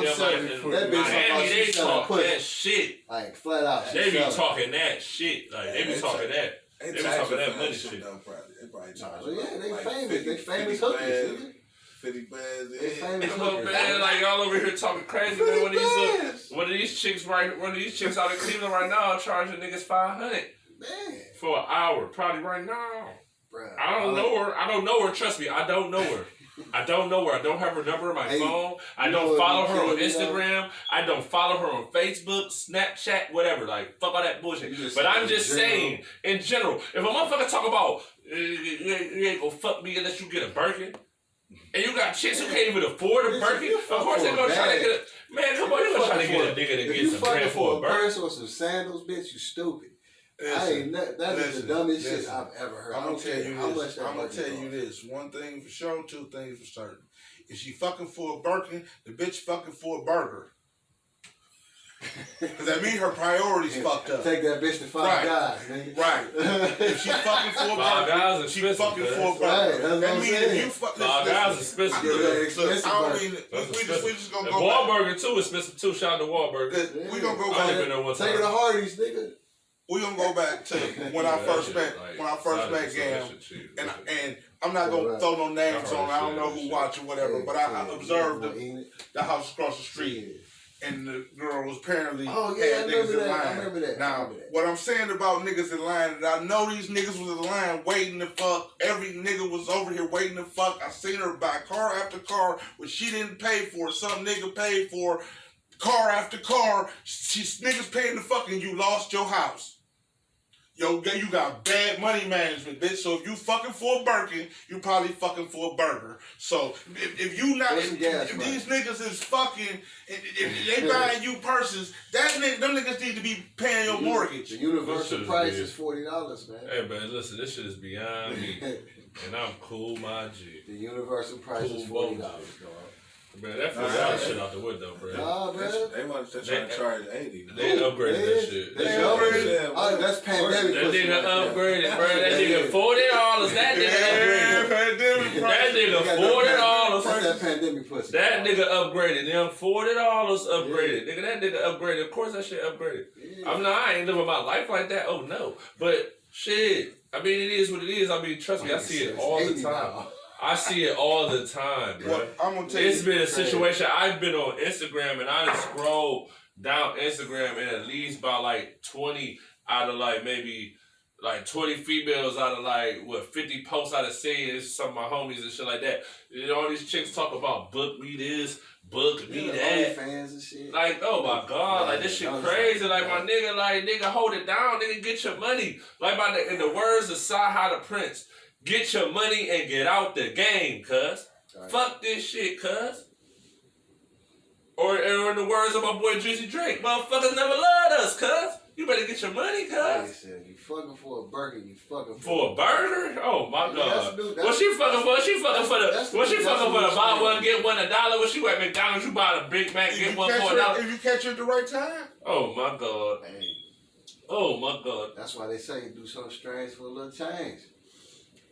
selling for that bitch. Miami, they talk that shit. Like, flat out. They be talking that shit. Like, they be talking that. They be talking that money shit. They probably charge. They famous. They famous hookers. 50 bands. They famous hookers. Man, like y'all over here talking crazy, man. One of these chicks out in Cleveland right now charging niggas $500 for an hour, probably right now. Bruh, I don't know her. Trust me, I don't know her. I don't have her number on my phone. I don't follow her on Instagram. I don't follow her on Facebook, Snapchat, whatever. Like, fuck all that bullshit. But I'm just saying, in general, if a motherfucker talk about you ain't gonna fuck me unless you get a Birkin. And you got chicks who can't even afford a Birkin. Of course they're gonna try to get a man. Come on, you gonna try to get a nigga to get some bread for a Birkin. If you or some sandals, bitch, you stupid. That is the dumbest shit I've ever heard. I'm gonna tell you this. One thing for sure, two things for certain. If she fucking for a Birkin, the bitch fucking for a burger. Cause that means her priorities fucked up. Take that bitch to Five Guys, nigga. Right. If she fucking for a burger, she fucking for a burger. That means if you fuck Five Guys is expensive. We just gonna go. Wahlburger too expensive too. Shout out to Wahlburger. We gonna go back. Take it to Hardee's, nigga. We gonna go back to when I first met Gam, and I'm not gonna throw no names on. I don't know who watch or whatever, but I observed the house across the street. And the girl was apparently had niggas in line. I remember that. Now, what I'm saying about niggas in line, is I know these niggas was in line waiting to fuck. Every nigga was over here waiting to fuck. I seen her buy car after car, which she didn't pay for. Some nigga paid for car after car. Niggas paying the fuck and you lost your house. Yo, you got bad money management, bitch. So if you fucking for a Birkin, you probably fucking for a burger. So if you not, if these niggas is fucking, if they buying you purses, them niggas need to be paying your mortgage. The universal price is $40, man. Hey man, listen, this shit is beyond me, and I'm cool, my G. The universal price is $40, dog. Man, that $40 shit out the window, bro. Nah, man. They want to try to charge $80. They upgraded that shit. They upgraded? Oh, that's pandemic. That nigga upgraded, bro. That nigga $40. That nigga $40. That's that pandemic pussy. That nigga upgraded. Them $40 upgraded. Nigga, that nigga upgraded. Of course that shit upgraded. Yeah. I ain't living my life like that. Oh, no. But, shit. I mean, it is what it is. I mean, trust me, I see it all the time. I see it all the time, bro. Well, I'm gonna tell you, it's been a situation. I've been on Instagram and I just scroll down Instagram and at least by like 20 out of like maybe like 20 females out of like 50 posts out of seeing some of my homies and shit like that. You know, all these chicks talk about book me this, book me that. Fans and shit. Like, oh my God, like this shit crazy. Like my nigga, like nigga, hold it down, nigga, get your money. Like in the words of Saha the Prince, get your money and get out the game, cuz. Right. Fuck this shit, cuz. Or in the words of my boy Juicy Drake, motherfuckers never loved us, cuz. You better get your money, cuz. You fucking for a burger, you fucking for a burger? Oh my God. What she fucking for? She fucking for the buy one, get one $1. What she at McDonald's, you buy a Big Mac, get one for $1. If you catch her at the right time. Oh my God. Hey. Oh my God. That's why they say do something strange for a little change.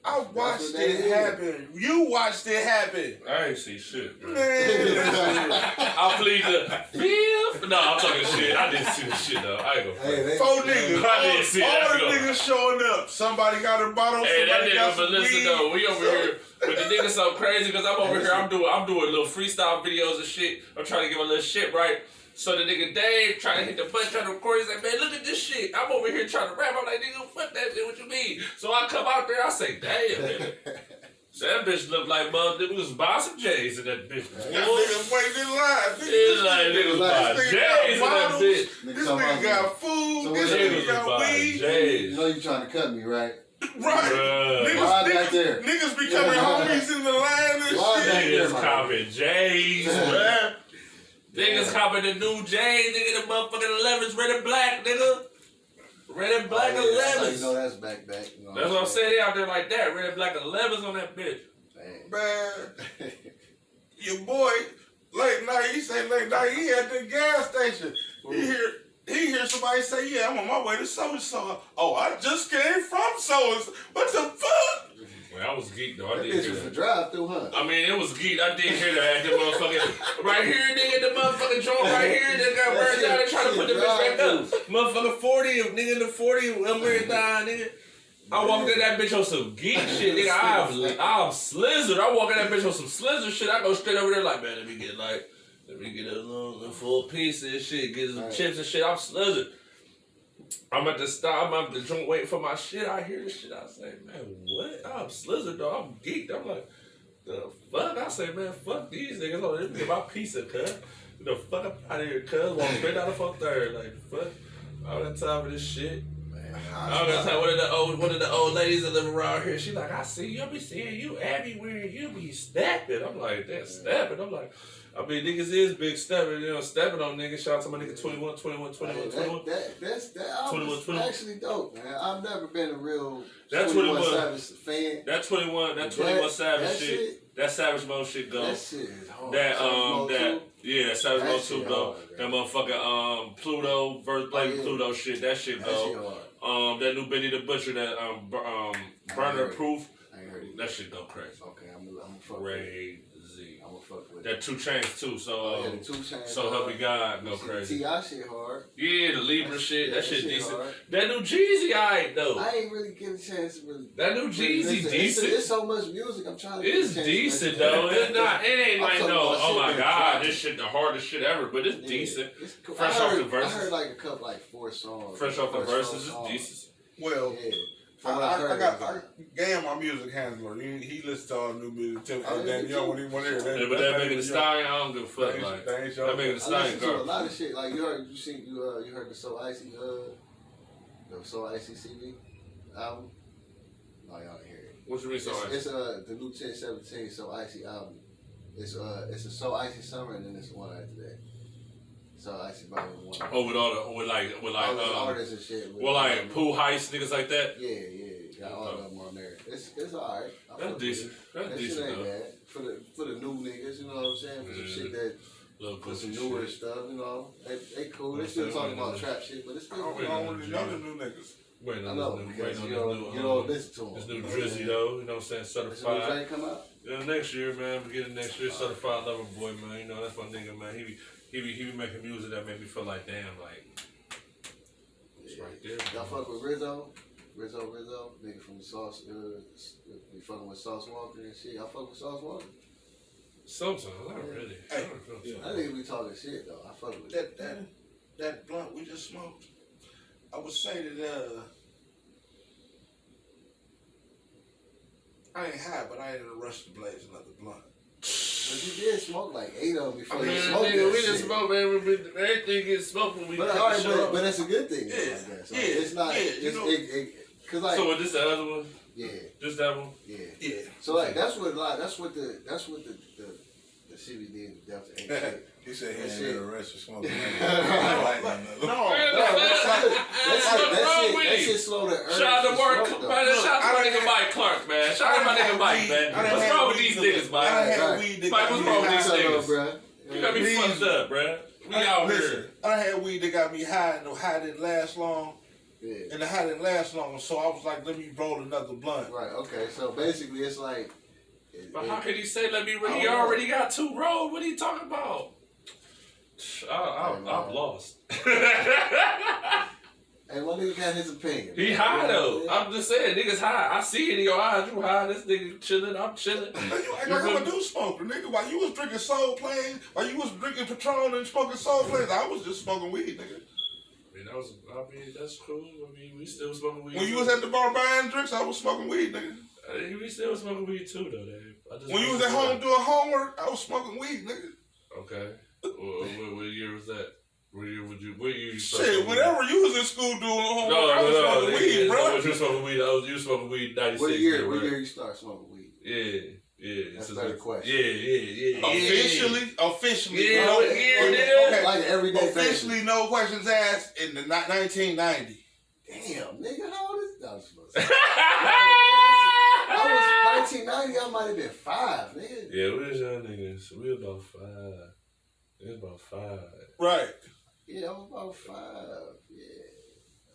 I watched it happen. You watched it happen. I ain't see shit, bro. Man. I plead the fifth. No, I'm talking shit. I didn't see the shit, though. I ain't gonna Four niggas. I didn't see all the niggas showing up. Somebody got a bottle. Hey, that somebody got nigga, some but listen, weed. though. We over here. But the nigga so crazy because I'm over here. I'm doing little freestyle videos and shit. I'm trying to give a little shit right. So the nigga Dave trying to hit the button, trying to record. He's like, man, look at this shit. I'm over here trying to rap. I'm like, nigga, fuck that shit. What you mean? So I come out there. I say, damn, nigga. So that bitch looked like motherfucker was buying some J's in that bitch. That nigga waiting in line. It's like niggas buying J's in that bitch. This nigga got food. This nigga got weed. You know you trying to cut me, right? Right. Niggas be coming homies in the line and shit. Niggas copping J's, bruh. Niggas copping the new J's, nigga, the motherfucking 11s, red and black, nigga. Red and black 11s. You know that's back. You know that's what I'm saying. They out there like that. Red and black 11s on that bitch. Man, your boy, late night, he say late night, he at the gas station. He hear somebody say, yeah, I'm on my way to so-and-so. Oh, I just came from so-and-so. What the fuck? Well, I was geeked though. I did hear hear that. that. Drive through, huh? I mean, it was geeked. I did hear that. The motherfucking right here, nigga, the motherfucking joint right here that got burned down. They trying to put the bitch back up. Motherfucking 40, nigga in the 40, marathon, nigga. I walked in that bitch on some geek shit, nigga. I'm slizzard. I walk in that bitch on some slizzard shit. I go straight over there like, man, let me get a little full piece of this shit, get some chips and shit. I'm slizzard. I'm at the stop. I'm at the joint waiting for my shit. I hear this shit. I say, man, what? I'm slizzard, though. I'm geeked. I'm like, the fuck? I say, man, fuck these niggas. Oh, let me get my pizza, cuz. Get the fuck up out of here, cuz. Walk straight out of 4th. Like, fuck. I don't have time for this shit. I don't got time. One of the old ladies that live around here, she like, I see you. I be seeing you everywhere. You be stepping. I'm like, that's stepping. I'm like, I mean, niggas is big stepping. You know, stepping on niggas. Shout out to my nigga 21. That's actually dope, man. I've never been a real that 21 Savage fan. That 21 Savage shit. That Savage Mode shit go. That shit is hard. That Savage Mode 2 go. That motherfucking Pluto versus Blake Pluto shit. That shit go. That new Benny the Butcher, that burner proof. I ain't heard it. That shit go crazy. Okay, I'm gonna fuck crazy. I'm gonna fuck with that 2 Chainz too. So the 2 Chainz. So help me God, go crazy. T.I. shit hard. Yeah, the Libra shit. That shit decent. Hard. That new Jeezy, alright though. I ain't really getting a chance to really. That new Jeezy decent. It's so much music. I'm trying to. It's decent though. It's not. It ain't like no. Oh my God, this shit the hardest shit ever. But it's decent. It's cool. Fresh off the verses. I heard like a couple, like 4 songs. Fresh off the verses, it's decent. Well, yeah. I Gam, my music handler. He listens to all the new music too. And then when he went there, yeah, but that Megan Thee Stallion, I don't give a fuck. Like that Megan Thee Stallion, a lot of shit. Like you heard the So Icy the So Icy CV album. No, y'all didn't hear it. What you mean So Icy? It's the new 1017 So Icy album. It's a So Icy Summer and then it's one after that. So Icy Volume 1. Oh, with all the artists and shit. Well, like Pool Heist niggas like that. Yeah, got all of them on there. It's alright. That's decent. That's decent shit ain't though. Bad for the new niggas, you know what I'm saying? For some shit that for some newer shit. Stuff, you know. They cool. They still talking about trap shit, but it's still cool. I don't really know the new niggas. Wait on this new. You don't listen to them. This new Drizzy though, you know what I'm saying? Certified. This new come out? Yeah, next year, man. Beginning next year, Certified Lover Boy, man. You know that's my nigga, man. He be making music that make me feel like damn, like it's right there. Y'all fuck with Rizzo, nigga from Sauce. We fucking with Sauce Walker and shit. Y'all fuck with Sauce Walker? Sometimes, not really. I think we talking shit though. I fuck with that. that blunt we just smoked, I would say that I ain't high, but I ain't in a rush to blaze another blunt. But you did smoke like 8 of them before you Man, smoked nigga, that we shit. just smoke, man. Everything gets smoked when we But, cut all the right, show off. but that's a good thing. Yeah, I guess. Like, yeah, it's not. yeah, It's, you know. cause like, So what, this the other one? yeah, Just that one? yeah. Yeah. So like, that's what the CBD and the Delta 8 shit. He said he That ain't shit. in a rush to smoke. No, That shit slow the urge. Shout out to to Mark, smoke, though. man. Shout out to my I nigga Mike Clark, man. Shout out to my nigga Mike, man. What's wrong with these niggas, Mike? I had Right. weed that Mike, got what's me wrong with high. these Shut niggas? up, bruh. You got me Please. fucked up, bruh. We out Listen, here. I had weed that got me high, and the high didn't last long. Yeah. And the high didn't last long, so I was like, let me roll another blunt. Right. Okay. So basically, it's like. But how can he say let me? I He don't know. already got 2 rolled. What are you talking about? I'm lost. Hey, my nigga got his opinion. He high though. I'm just saying, niggas high. I see it in your eyes. You high. This nigga chilling. I'm chilling. Man, you act like I'm a do smoker, nigga. While you was drinking Soul Planes, while you was drinking Patron and smoking Soul Planes, I was just smoking weed, nigga. That's cool. I mean, we still smoking weed. When you was at the bar buying drinks, I was smoking weed, nigga. We still smoking weed too, though, Dave. When you was at home doing homework, I was smoking weed, nigga. Okay. What year was that? What year you Shit, whenever you was in school doing homework, I was No. smoking weed, bro. You smoking weed. You was smoking weed 96. What year? right? What year you start smoking weed? Yeah. That's a better question. Yeah. Officially, Yeah, bro. what year, Okay, nigga? okay. Like everyday basis. Officially, no questions asked in the 1990. Damn, nigga, how old is that? I was supposed to say. I was 1990. I might have been 5, nigga. Yeah, we was young niggas. We was about 5. It was about 5. Right. Yeah, I was about 5. Yeah.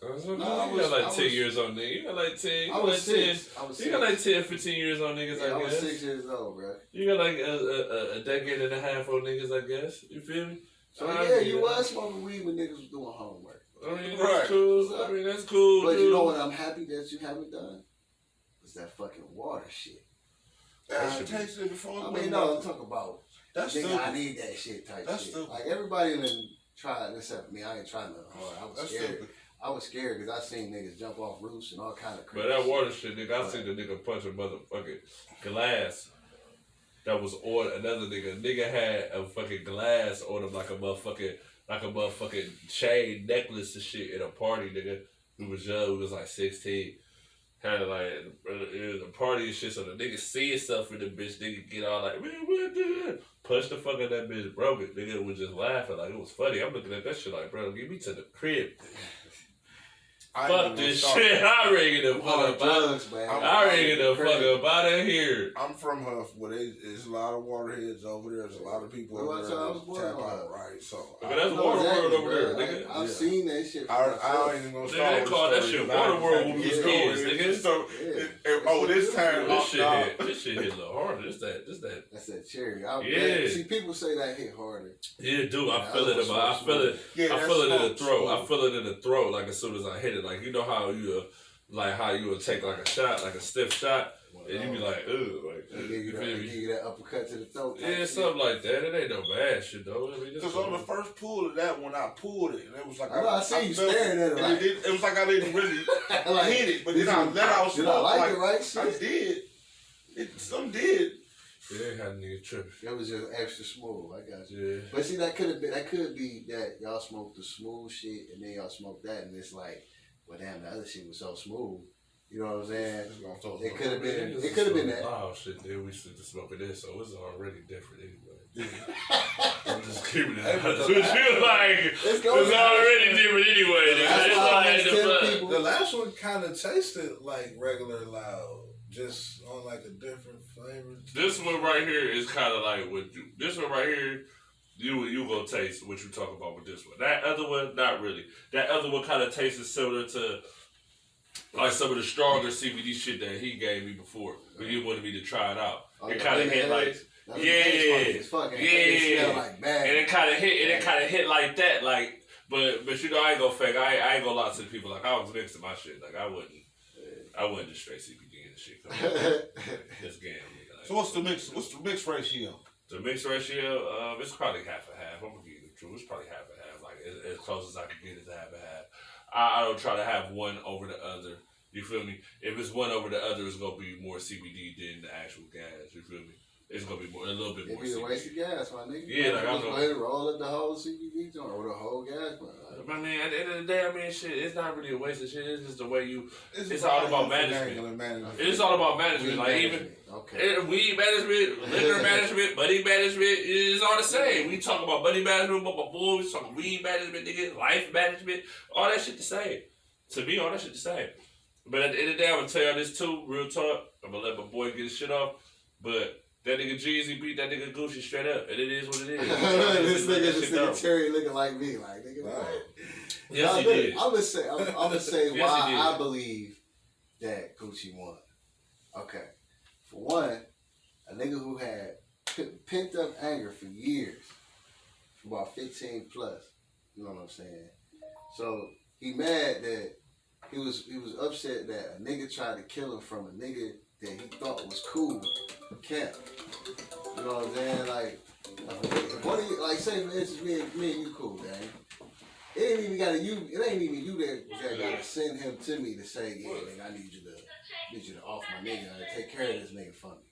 You No, got like 10 years on niggas. You got like 10. I was 6. I was 6. You got like 10, 15 years on niggas, Yeah, I I was guess. 6 years old, bro. You got like a decade and a half on niggas, I guess. You feel me? So yeah, you was smoking weed when niggas was doing homework. I mean, Right. that's cool. I mean, that's cool. But dude. you know what I'm happy that you haven't done? Is that fucking water shit. Yeah, I tasted it before. I mean, no, I'm talking about, That's nigga, stupid. I need that shit type That's shit. stupid. Like, everybody done tried, except me, I ain't trying nothing hard. I was That's scared. stupid. I was scared because I seen niggas jump off roofs and all kind of crazy But that shit. water shit, nigga, I seen the nigga punch a motherfucking glass that was on another nigga. Nigga had a fucking glass on him like a motherfucking chain necklace and shit at a party, nigga. We was young, we was like 16. Had like it was a party and shit, so the nigga see himself in the bitch, nigga get all like, man, what the punch the fuck out that bitch, broke it. Nigga was just laughing like it was funny. I'm looking at that shit like, bro, get me to the crib. Fuck this shit. I ready to fuck Hard up out. drugs, man. I ready to fuck up out of here. I'm from Huff, where there's a lot of waterheads over there. There's a lot of people Well, over that's there how I was that born tap on out, Huff. right? So But I that's know water exactly, world over bro. there, nigga. I've seen that shit. I ain't even gonna Nigga, start they with call the that story, shit 'cause I water world when we was ain't kids, gonna- nigga. So, Yeah. this time, This shit nah. hit. This shit hit a little harder. This that. That's that cherry. Yeah. See, people say that hit harder. Yeah, dude, I Yeah, feel it. was I feel it. Yeah, I that's feel it in the smooth, throat. I smooth. feel it in the throat. Like as soon as I hit it, like you know how you like how you would take like a shot, like a stiff shot, and you be like, ugh, like They give you you, feel that, me? give you that uppercut to the throat. type Yeah, shit. something like that. It ain't no bad shit though. I mean, Because on the first pull of that one, I pulled it, and it was like I know, I see you felt staring at it and like- it was like I didn't really Like, hit it, but did then I you- let out Did smoke. I like it, right? I Shit. did. Some did. yeah, they had a nigga tripping. That was just extra smooth. I got you. Yeah. But see, that could be that y'all smoked the smooth shit and then y'all smoked that, and it's like, well, damn, the other shit was so smooth. You know what I'm saying? That's what I'm talking It about. could have been. Niggas It could have been is that. loud shit. Then we sit to smoking this, so it's already different anyway. I'm just keeping it. Hey, but It's the like Let's go. it's already different anyway. That's It's why I like asked the 10 fuck. people. The last one kind of tasted like regular loud, just on like a different flavor. This one right here is kind of like what you. This one right here, you gonna taste what you talk about with this one. That other one, not really. That other one kind of tastes similar to like some of the stronger CBD shit that he gave me before, but he wanted me to try it out. Oh, It yeah, kind of yeah, hit yeah. like. That's Yeah. it's fucking. It smell like bad. And it kind of hit, and it kind of hit like that, like. But you know, I ain't gonna fake. I ain't gonna lie to the people. Like I was mixing my shit. Like I wouldn't just straight CBD and shit. This game. Like, So what's the mix? What's the mix ratio? the mix ratio? It's probably half and half. I'm gonna give you the truth. It's probably half and half. Like it's close as I can get it to have a half. I don't try to have one over the other. You feel me? If it's one over the other, it's gonna be more CBD than the actual gas. You feel me? It's gonna be a little bit more. It'd be a waste of gas, my nigga. Yeah, like I know. Go ahead and roll up the whole CBD joint or the whole gas plant. I mean, at the end of the day, I mean, shit, it's not really a waste of shit. It's just the way you. It's all about management. It's all about management. Like even weed management, liquor management, buddy management is all the same. We talk about buddy management, but before we talk weed management, nigga, life management, all that shit the same. To me, all that shit the same. But at the end of the day, I'm gonna tell y'all this too, real talk. I'm gonna let my boy get his shit off, but. That nigga Jeezy beat that nigga Gucci straight up, and it is what it is. this nigga Terry looking like me, like nigga. Wow. Yes, he did. I'm gonna say yes, why I believe that Gucci won. Okay, for one, a nigga who had pent up anger for years, for about 15 plus. You know what I'm saying? So he mad that he was upset that a nigga tried to kill him from a nigga that he thought was cool. Camp. You know what I'm saying? Like, what do you, like, say for instance, me and you cool, gang. It ain't even you that gotta send him to me to say, yeah, nigga, I need you to off my nigga and take care of this nigga for me.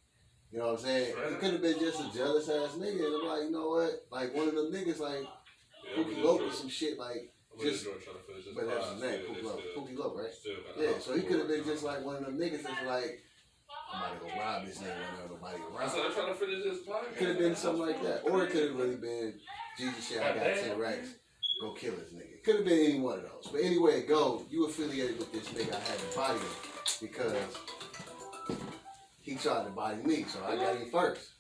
You know what I'm saying? It could have been just a jealous ass nigga, and I'm like, you know what? Like one of them niggas like Pookie Lope or some shit, like just. But that's his name, Pookie Lope, right? Yeah. So he could have been just like one of them niggas that's like. Somebody go rob this nigga when nobody around. So I'm trying to finish this podcast. Could have been something like that. Or it could have really been, Jesus shit, I got 10 racks, go kill this nigga. Could have been any one of those. But anyway it goes, you affiliated with this nigga, I had to body him because he tried to body me, so I got him first.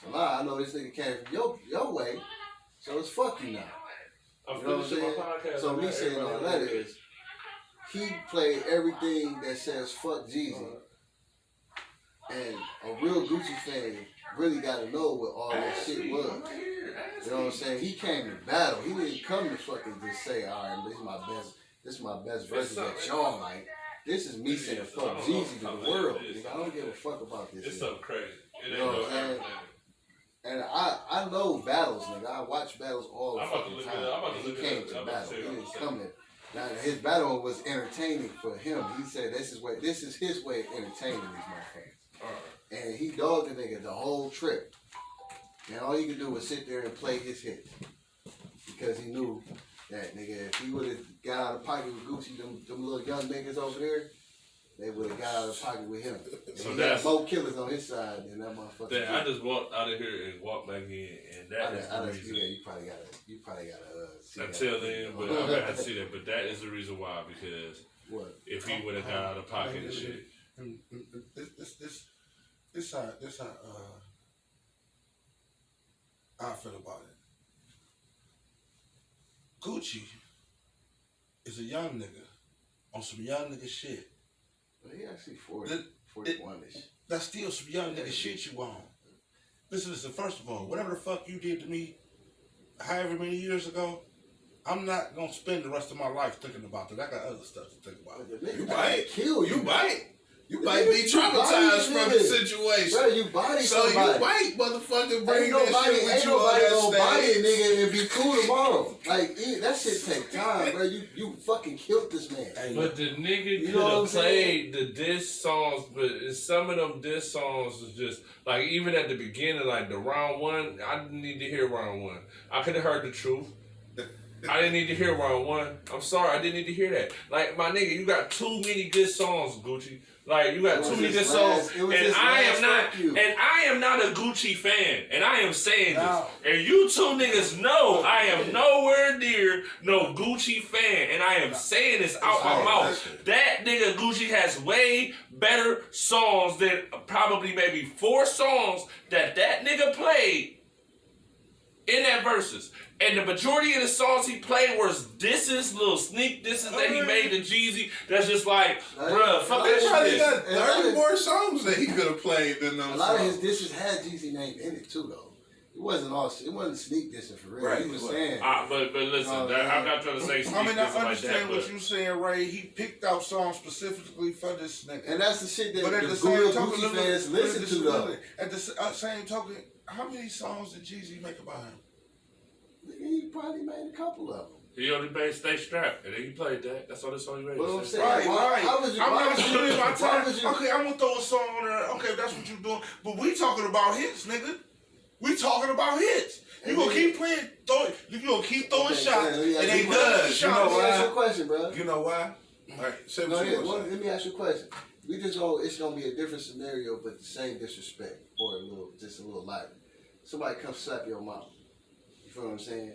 So now I know this nigga came from your way, so it's fuck you now. You know what I'm saying? So me saying all that is, he played everything that says fuck Jeezy. And a real Gucci fan really got to know what all that shit was. You know what I'm saying? He came to battle. He didn't come to fucking just say, all right, this is my best version that y'all like. This is me saying fuck Jeezy to the world. I don't give a fuck about this. It's something crazy. You know what I'm saying? And I know battles, nigga. I watch battles all the fucking time. He came to battle. He didn't come to. Now his battle was entertaining for him. He said this is his way of entertaining these motherfuckers. And he dogged the nigga the whole trip. And all he could do was sit there and play his hits. Because he knew that, nigga, if he would have got out of pocket with Gucci, them little young niggas over there, they would have got out of pocket with him. So he had more killers on his side than that motherfucker. I just walked out of here and walked back in, and that is the reason. Yeah, you probably gotta see until then, but I'm gonna have to see that. But that is the reason why, because if he would have got out of pocket and shit. This how I feel about it. Gucci is a young nigga on some young nigga shit. Well, he actually 41-ish. That's still some young nigga shit you on. Listen, first of all, whatever the fuck you did to me however many years ago, I'm not gonna spend the rest of my life thinking about that. I got other stuff to think about. You might kill you. You might be traumatized from the situation. Bro, you body somebody. So you might motherfucking bring that shit with ain't you on that gonna body a stage. nigga and be cool tomorrow. Like, that shit take time, bro. You fucking killed this man. But the nigga could have played the diss songs, but some of them diss songs was just, like, even at the beginning, like the round one, I didn't need to hear round one. I could have heard the truth. I didn't need to hear round one. I'm sorry, I didn't need to hear that. Like, my nigga, you got too many good songs, Gucci. Like, you got too many good songs, and I am not a Gucci fan, and I am saying this. And you two niggas know I am nowhere near no Gucci fan, and I am saying this out my mouth. That nigga Gucci has way better songs than probably maybe 4 songs that nigga played in that verses. And the majority of the songs he played was disses, little sneak disses that he made to Jeezy. That's just like, bruh, fuck that shit. He got 30 more songs that he could have played than those. A lot of his disses had Jeezy name in it too, though. It wasn't sneak dissing for real. Right. He was saying. But listen, I'm not trying to say sneak dissing I understand like that, what you're saying, Ray. He picked out songs specifically for this nigga. And that's the shit that but at the the same token, Gucci fans listen to, though. At the same token, how many songs did Jeezy make about him? He probably made a couple of them. He only made Stay Strapped, and then he played that. That's all the song he made. Well, I'm saying, Right. How was you? I'm not saying my time. Would you, Okay, I'm gonna throw a song on there. Okay, that's what you doing. But we talking about hits, nigga. We talking about hits. You gonna keep playing, you gonna keep throwing shots. Man, It ain't does. good. You know let me ask why? you a question, bro. You know why? All right, say Go what you ahead. want Well, to say. let me ask you a question. We just go. It's gonna be a different scenario, but the same disrespect, or just a little lighter. Somebody come slap your mom. You feel what I'm saying?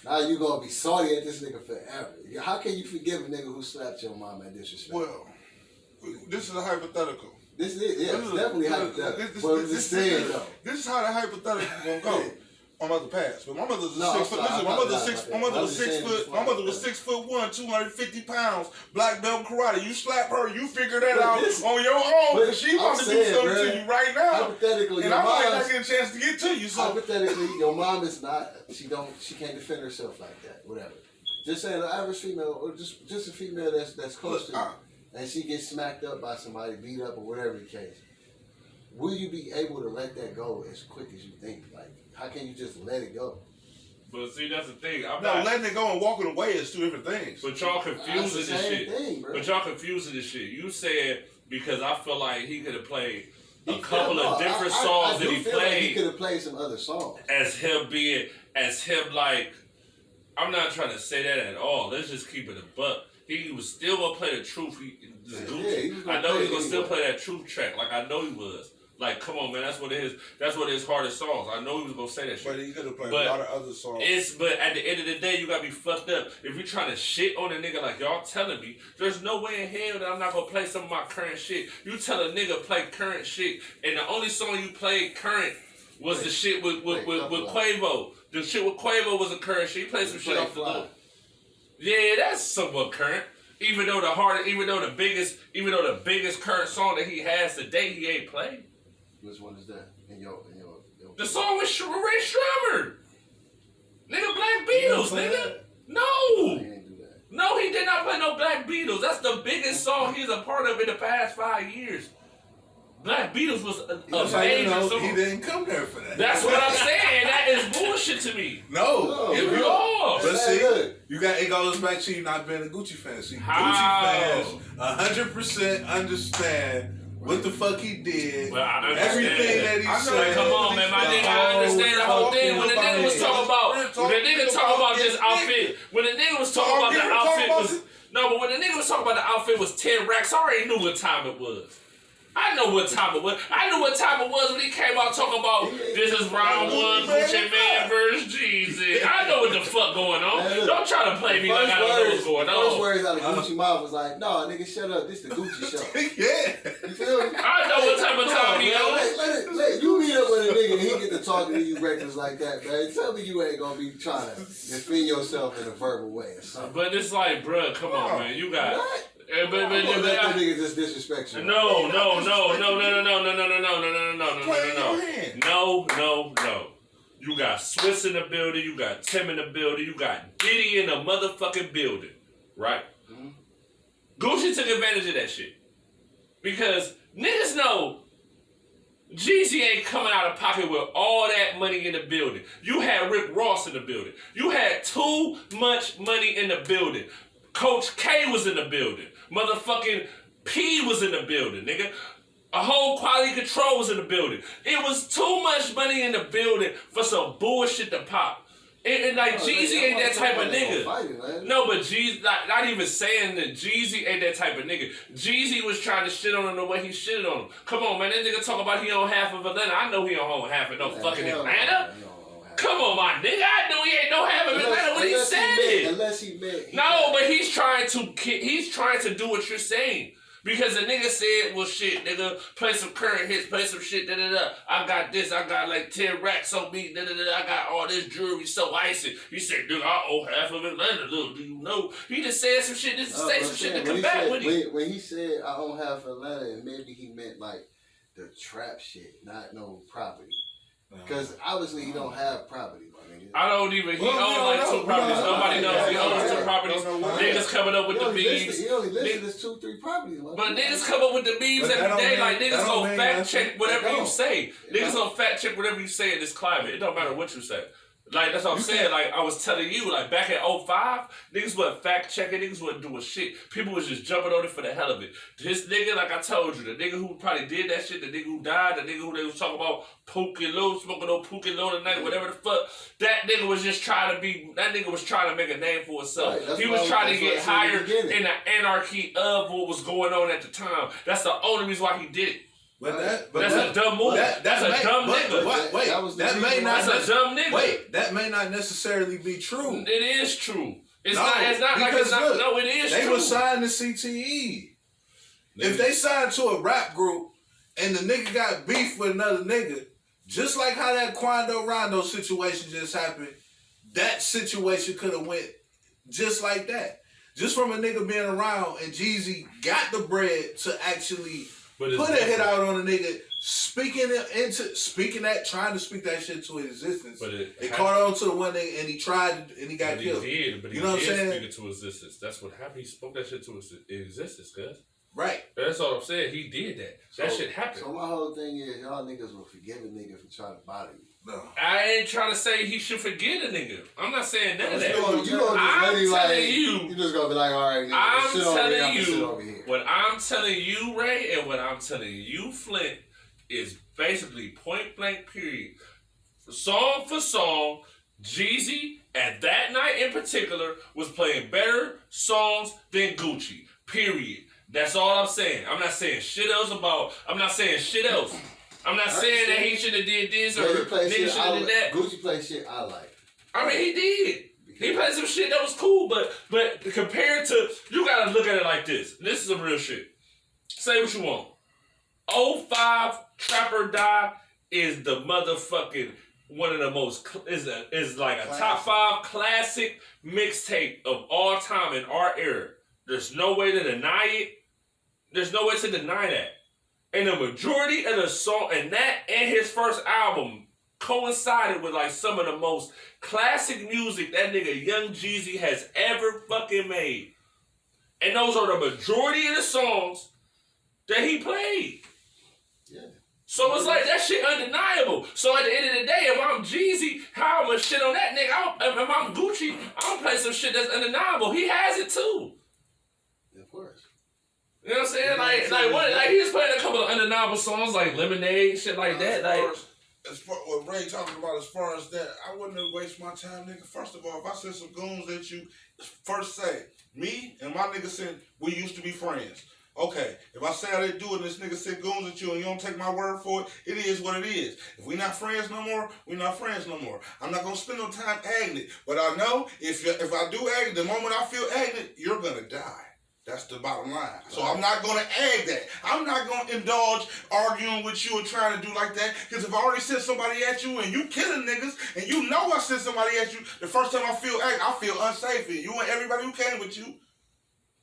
Now you gonna be salty at this nigga forever. How can you forgive a nigga who slapped your mom at disrespect? Well, this is a hypothetical. This is it's definitely hypothetical. But I'm just saying though. This is how the hypothetical gonna go. My mother passed, but my mother's a No, 6 foot. I'm Listen, sorry, my I'm mother not six. about My that. mother I'm was just 6 saying foot. it's My mother like was that. 6'1", 250 pounds, black belt karate. You slap her, you figure that But out this- on your own. but Cause she I'm about to do saying, something bruh, to you right now, Hypothetically, and your I might not mom's get a chance to get to you. So hypothetically, your mom is not. She can't defend herself like that. Whatever. Just saying, the average female, or just a female that's close to you, and she gets smacked up by somebody, beat up, or whatever the case. Will you be able to let that go as quick as you think? Like, how can you just let it go? But see, that's the thing. I'm no, not. letting it go and walking away is two different things. But y'all That's the confusing this same shit. thing, bro. But y'all confusing this shit. You said because I feel like he could have played a He- couple no, of different I songs do that he feel like he played could have played some other songs. as him like. I'm not trying to say that at all. Let's just keep it a buck. He was still gonna play the truth. He was gonna I know play he it was gonna still anyway. play that truth track. Like I know he was. Like, come on, man. That's what his hardest songs. I know he was gonna say that shit. But he could have played But a lot of other songs. But at the end of the day, you gotta be fucked up. If you're trying to shit on a nigga like y'all telling me, there's no way in hell that I'm not gonna play some of my current shit. You tell a nigga play current shit, and the only song you played current was the shit with Quavo. The shit with Quavo was a current shit. He played some shit off the loop. Yeah, that's somewhat current. Even though the biggest current song that he has today, he ain't played. Which one is that? In your The song with Ray Shrummer. Nigga, Black Beatles, nigga. No. He ain't do that. No, he did not play no Black Beatles. That's the biggest song he's a part of in the past 5 years. Black Beatles was a major song. He didn't come there for that. That's what I'm saying. That is bullshit to me. No. If bro. you are. But That's see, good. it goes back to you not being a Gucci fan. See, How? Gucci fans 100% understand what the fuck he did. Well, I understand everything that he said. Come on, man, my nigga, I understand the whole thing. When the nigga was talking about this outfit, when the nigga was talking about the outfit was but when the nigga was talking about the outfit was 10 racks, I already knew what time it was. I know what time it was. I knew what time it was when he came out talking about this is round one, Gucci Man versus Jeezy. I know what the fuck going on. Man, look, Don't try to play me like I don't know what's going the first on. words out of Gucci mouth was like, "No, nigga, shut up. This the Gucci show." Yeah. You feel me? I know what type of time he on. Let you meet up with a nigga and he get to talking to you reckless like that, man. Tell me you ain't gonna be trying to defend yourself in a verbal way or something. But it's like, bruh, come on, man. You got. What? But Let that nigga just disrespect you. No. You got Swiss in the building. You got Tim in the building. You got Diddy in the motherfucking building, right? Mm-hmm. Gucci took advantage of that shit because niggas know Jeezy ain't coming out of pocket with all that money in the building. You had Rick Ross in the building. You had too much money in the building. Coach K was in the building. Motherfucking P was in the building, nigga. A whole quality control was in the building. It was too much money in the building for some bullshit to pop. And like Jeezy ain't that type of nigga. No, but Jeezy, not even saying that Jeezy ain't that type of nigga. Jeezy was trying to shit on him the way he shitted on him. Come on, man, that nigga talk about he on half of Atlanta. I know he don't own half of no fucking Atlanta. Come on, my nigga. I know he ain't no half of Atlanta when he said it. Unless he meant. No, but he's trying to do what you're saying. Because the nigga said, well, shit, nigga, play some current hits, play some shit, da-da-da. I got this, I got like 10 racks on me, da-da-da. I got all this jewelry so icy. He said, nigga, I owe half of Atlanta, little do you know. He just said some shit, just to say some shit to come back with him. When he said, I own half of Atlanta, maybe he meant like the trap shit, not no property. Because obviously he don't have property, my nigga. I don't even, he owns like 2 properties. Nobody knows he owns 2 properties. Niggas coming up with the memes. He only listed his 2-3 properties. But niggas come up with the memes every day. Like, niggas gonna fact check whatever you say. Niggas gonna fact check whatever you say in this climate. It don't matter what you say. Like, that's what I'm saying. Like, I was telling you, like, back in 05, niggas wasn't fact-checking, niggas wasn't doing shit. People was just jumping on it for the hell of it. This nigga, like I told you, the nigga who probably did that shit, the nigga who died, the nigga who they was talking about Pookie Low, smoking on Pookie Low tonight, whatever the fuck, that nigga was just trying to make a name for himself. Right, he was trying to get hired in the anarchy of what was going on at the time. That's the only reason why he did it. But that's a dumb move. That's a dumb nigga. That's a dumb nigga. Wait, that may not necessarily be true. It is true. It is They true. were signed to CTE. If they signed to a rap group and the nigga got beef with another nigga, just like how that Quando Rondo situation just happened, that situation could have went just like that. Just from a nigga being around and Jeezy got the bread to actually put a hit out on a nigga, trying to speak that shit to existence. But it caught on to the one nigga and he tried and he got killed. He did speak it to existence. That's what happened. He spoke that shit to existence, cuz. Right. That's all I'm saying. He did that. That shit happened. So my whole thing is, y'all niggas will forgive a nigga for trying to bother you. No. I ain't trying to say he should forget a nigga. I'm not saying none of that. You just gonna be like, all right, nigga, I'm sit over here. What I'm telling you, Ray, and what I'm telling you, Flint, is basically point blank period. Song for song, Jeezy at that night in particular was playing better songs than Gucci. Period. That's all I'm saying. I'm not saying shit else. I'm not saying that he should have did this or nigga should have did that. Gucci play shit I like. I mean, he did. He played some shit that was cool, but compared to, you gotta look at it like this. This is some real shit. Say what you want. 05 Trap or Die is the motherfucking one of the most is like a top 5 classic mixtape of all time in our era. There's no way to deny it. There's no way to deny that. And the majority of the song and that and his first album coincided with like some of the most classic music that nigga Young Jeezy has ever fucking made. And those are the majority of the songs that he played. Yeah. So it's like that shit undeniable. So at the end of the day, if I'm Jeezy, how much shit on that nigga? If I'm Gucci, I'm gonna play some shit that's undeniable. He has it too. Of course. You know what I'm saying? Like he was playing a couple of undeniable songs like Lemonade, shit like that. As far what Ray talking about, as far as that, I wouldn't have wasted my time, nigga. First of all, if I send some goons at you, first say, me and my nigga said we used to be friends. Okay, if I say I didn't do it and this nigga sent goons at you and you don't take my word for it, it is what it is. If we not friends no more, we not friends no more. I'm not gonna spend no time agging it. But I know if I do egg it, the moment I feel agged it, you're gonna die. That's the bottom line. So I'm not going to egg that. I'm not going to indulge arguing with you or trying to do like that. Because if I already sent somebody at you and you killing niggas and you know I sent somebody at you, the first time I feel egged, I feel unsafe here. You and everybody who came with you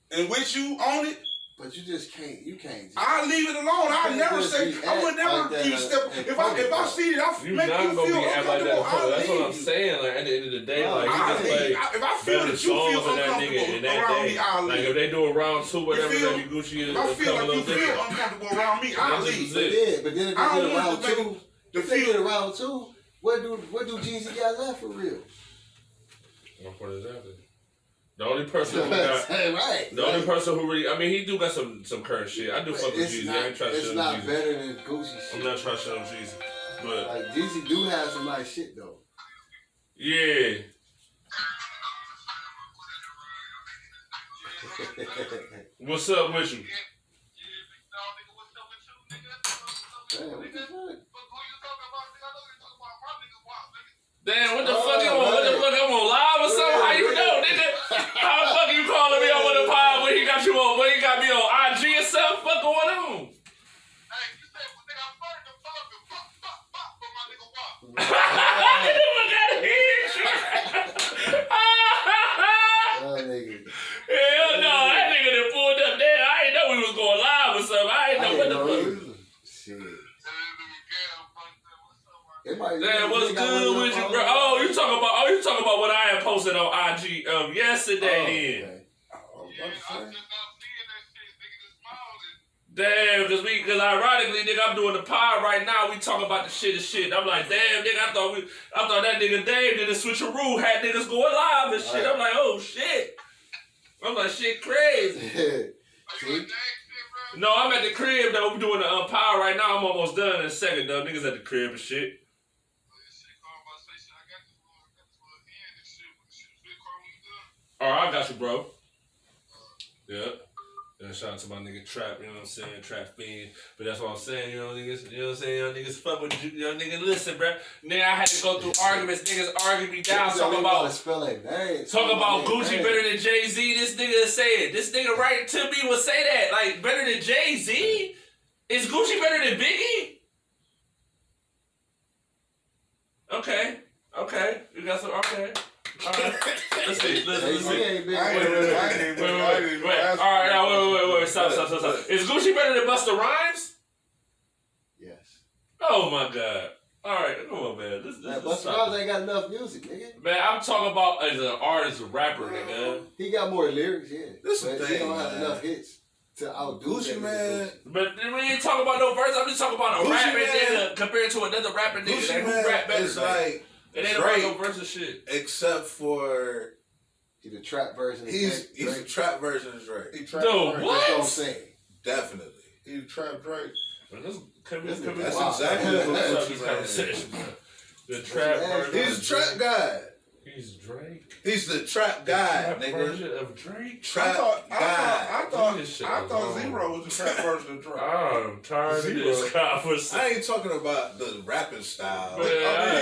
and with you on it. But you just can't. You can't. I leave it alone. I never say. I would never like step. If I see it, I make you feel uncomfortable. That's what I'm saying. Like at the end of the day, like you can play if I feel that you feel uncomfortable around me, I'll leave. Like if they do a round 2, whatever, maybe Gucci is. If I feel like you feel uncomfortable around me, I'll leave. But then if you get around 2, if they get around 2, what do Jeezy got left for real? What is that? The only person who got only person who really, I mean, he do got some current shit. I do fuck with Jeezy. I ain't trying to shit on Jeezy. It's not better than Gucci shit. I'm not trying to shit on Jeezy, but like Jeezy do have some nice shit though. Yeah. What's up with you? Damn, what the fuck? Damn, what the fuck you on? What the fuck I'm on live or something? How you know, nigga? How the fuck you calling me on the pod when he got you on? When he got me on IG or something? What going on? Hey, you said nigga, I'm first and fuck for my nigga Wop. Look at him. Hell no, that nigga done pulled up there. I ain't know we was going live or something. I ain't know what the fuck. Shit. Damn, what's good with you, bro? Oh, you talking about what I had posted on IG yesterday then. Damn, cause ironically, nigga, I'm doing the pod right now. We talking about the shit. I'm like, damn, nigga, I thought that nigga Dave did a switcheroo, had niggas going live and shit. I'm like, oh shit. I'm like, shit, crazy. See? No, I'm at the crib though. We doing the power right now. I'm almost done in a second though. Niggas at the crib and shit. All right, I got you, bro. Yeah. And shout out to my nigga Trap, you know what I'm saying? Trap Fiend. But that's what I'm saying, you know, niggas, you know what I'm saying? Young niggas fuck with you, young nigga, listen, bro. Nigga, I had to go through arguments. Niggas arguing me down, talking about Gucci better than Jay-Z. This nigga say it. This nigga right to me will say that. Like, better than Jay-Z? Is Gucci better than Biggie? Okay. You got some, okay. Alright. Let's see. Wait. Alright, now wait. Stop. Is Gucci better than Busta Rhymes? Yes. Oh my god. Alright, come on, man. Busta Rhymes ain't got enough music, nigga. Man, I'm talking about as an artist, a rapper, nigga. He got more lyrics, yeah. This the thing, he don't have man. enough hits to outdo Gucci, man. But we ain't talking about no verse. I'm just talking about a Gucci, rapper man. nigga compared to another rapper nigga. Gucci, Like, who man, rap better? is like it ain't about Drake, no verse of shit. except for He's the trap version of he's Drake. a trap version of Drake. He trap No, Drake. what? That's what I'm saying. Definitely. He trap Drake. That's Wow. exactly what Let's he's have this saying. conversation, bro. The trap version. He's a trap guy. He's Drake. He's the trap guy, Trap nigga. version of Drake. Trap guy. I thought This shit Zero alone. was the trap version of Drake. I'm tired of this conversation. I ain't talking about the rapping style. Man, I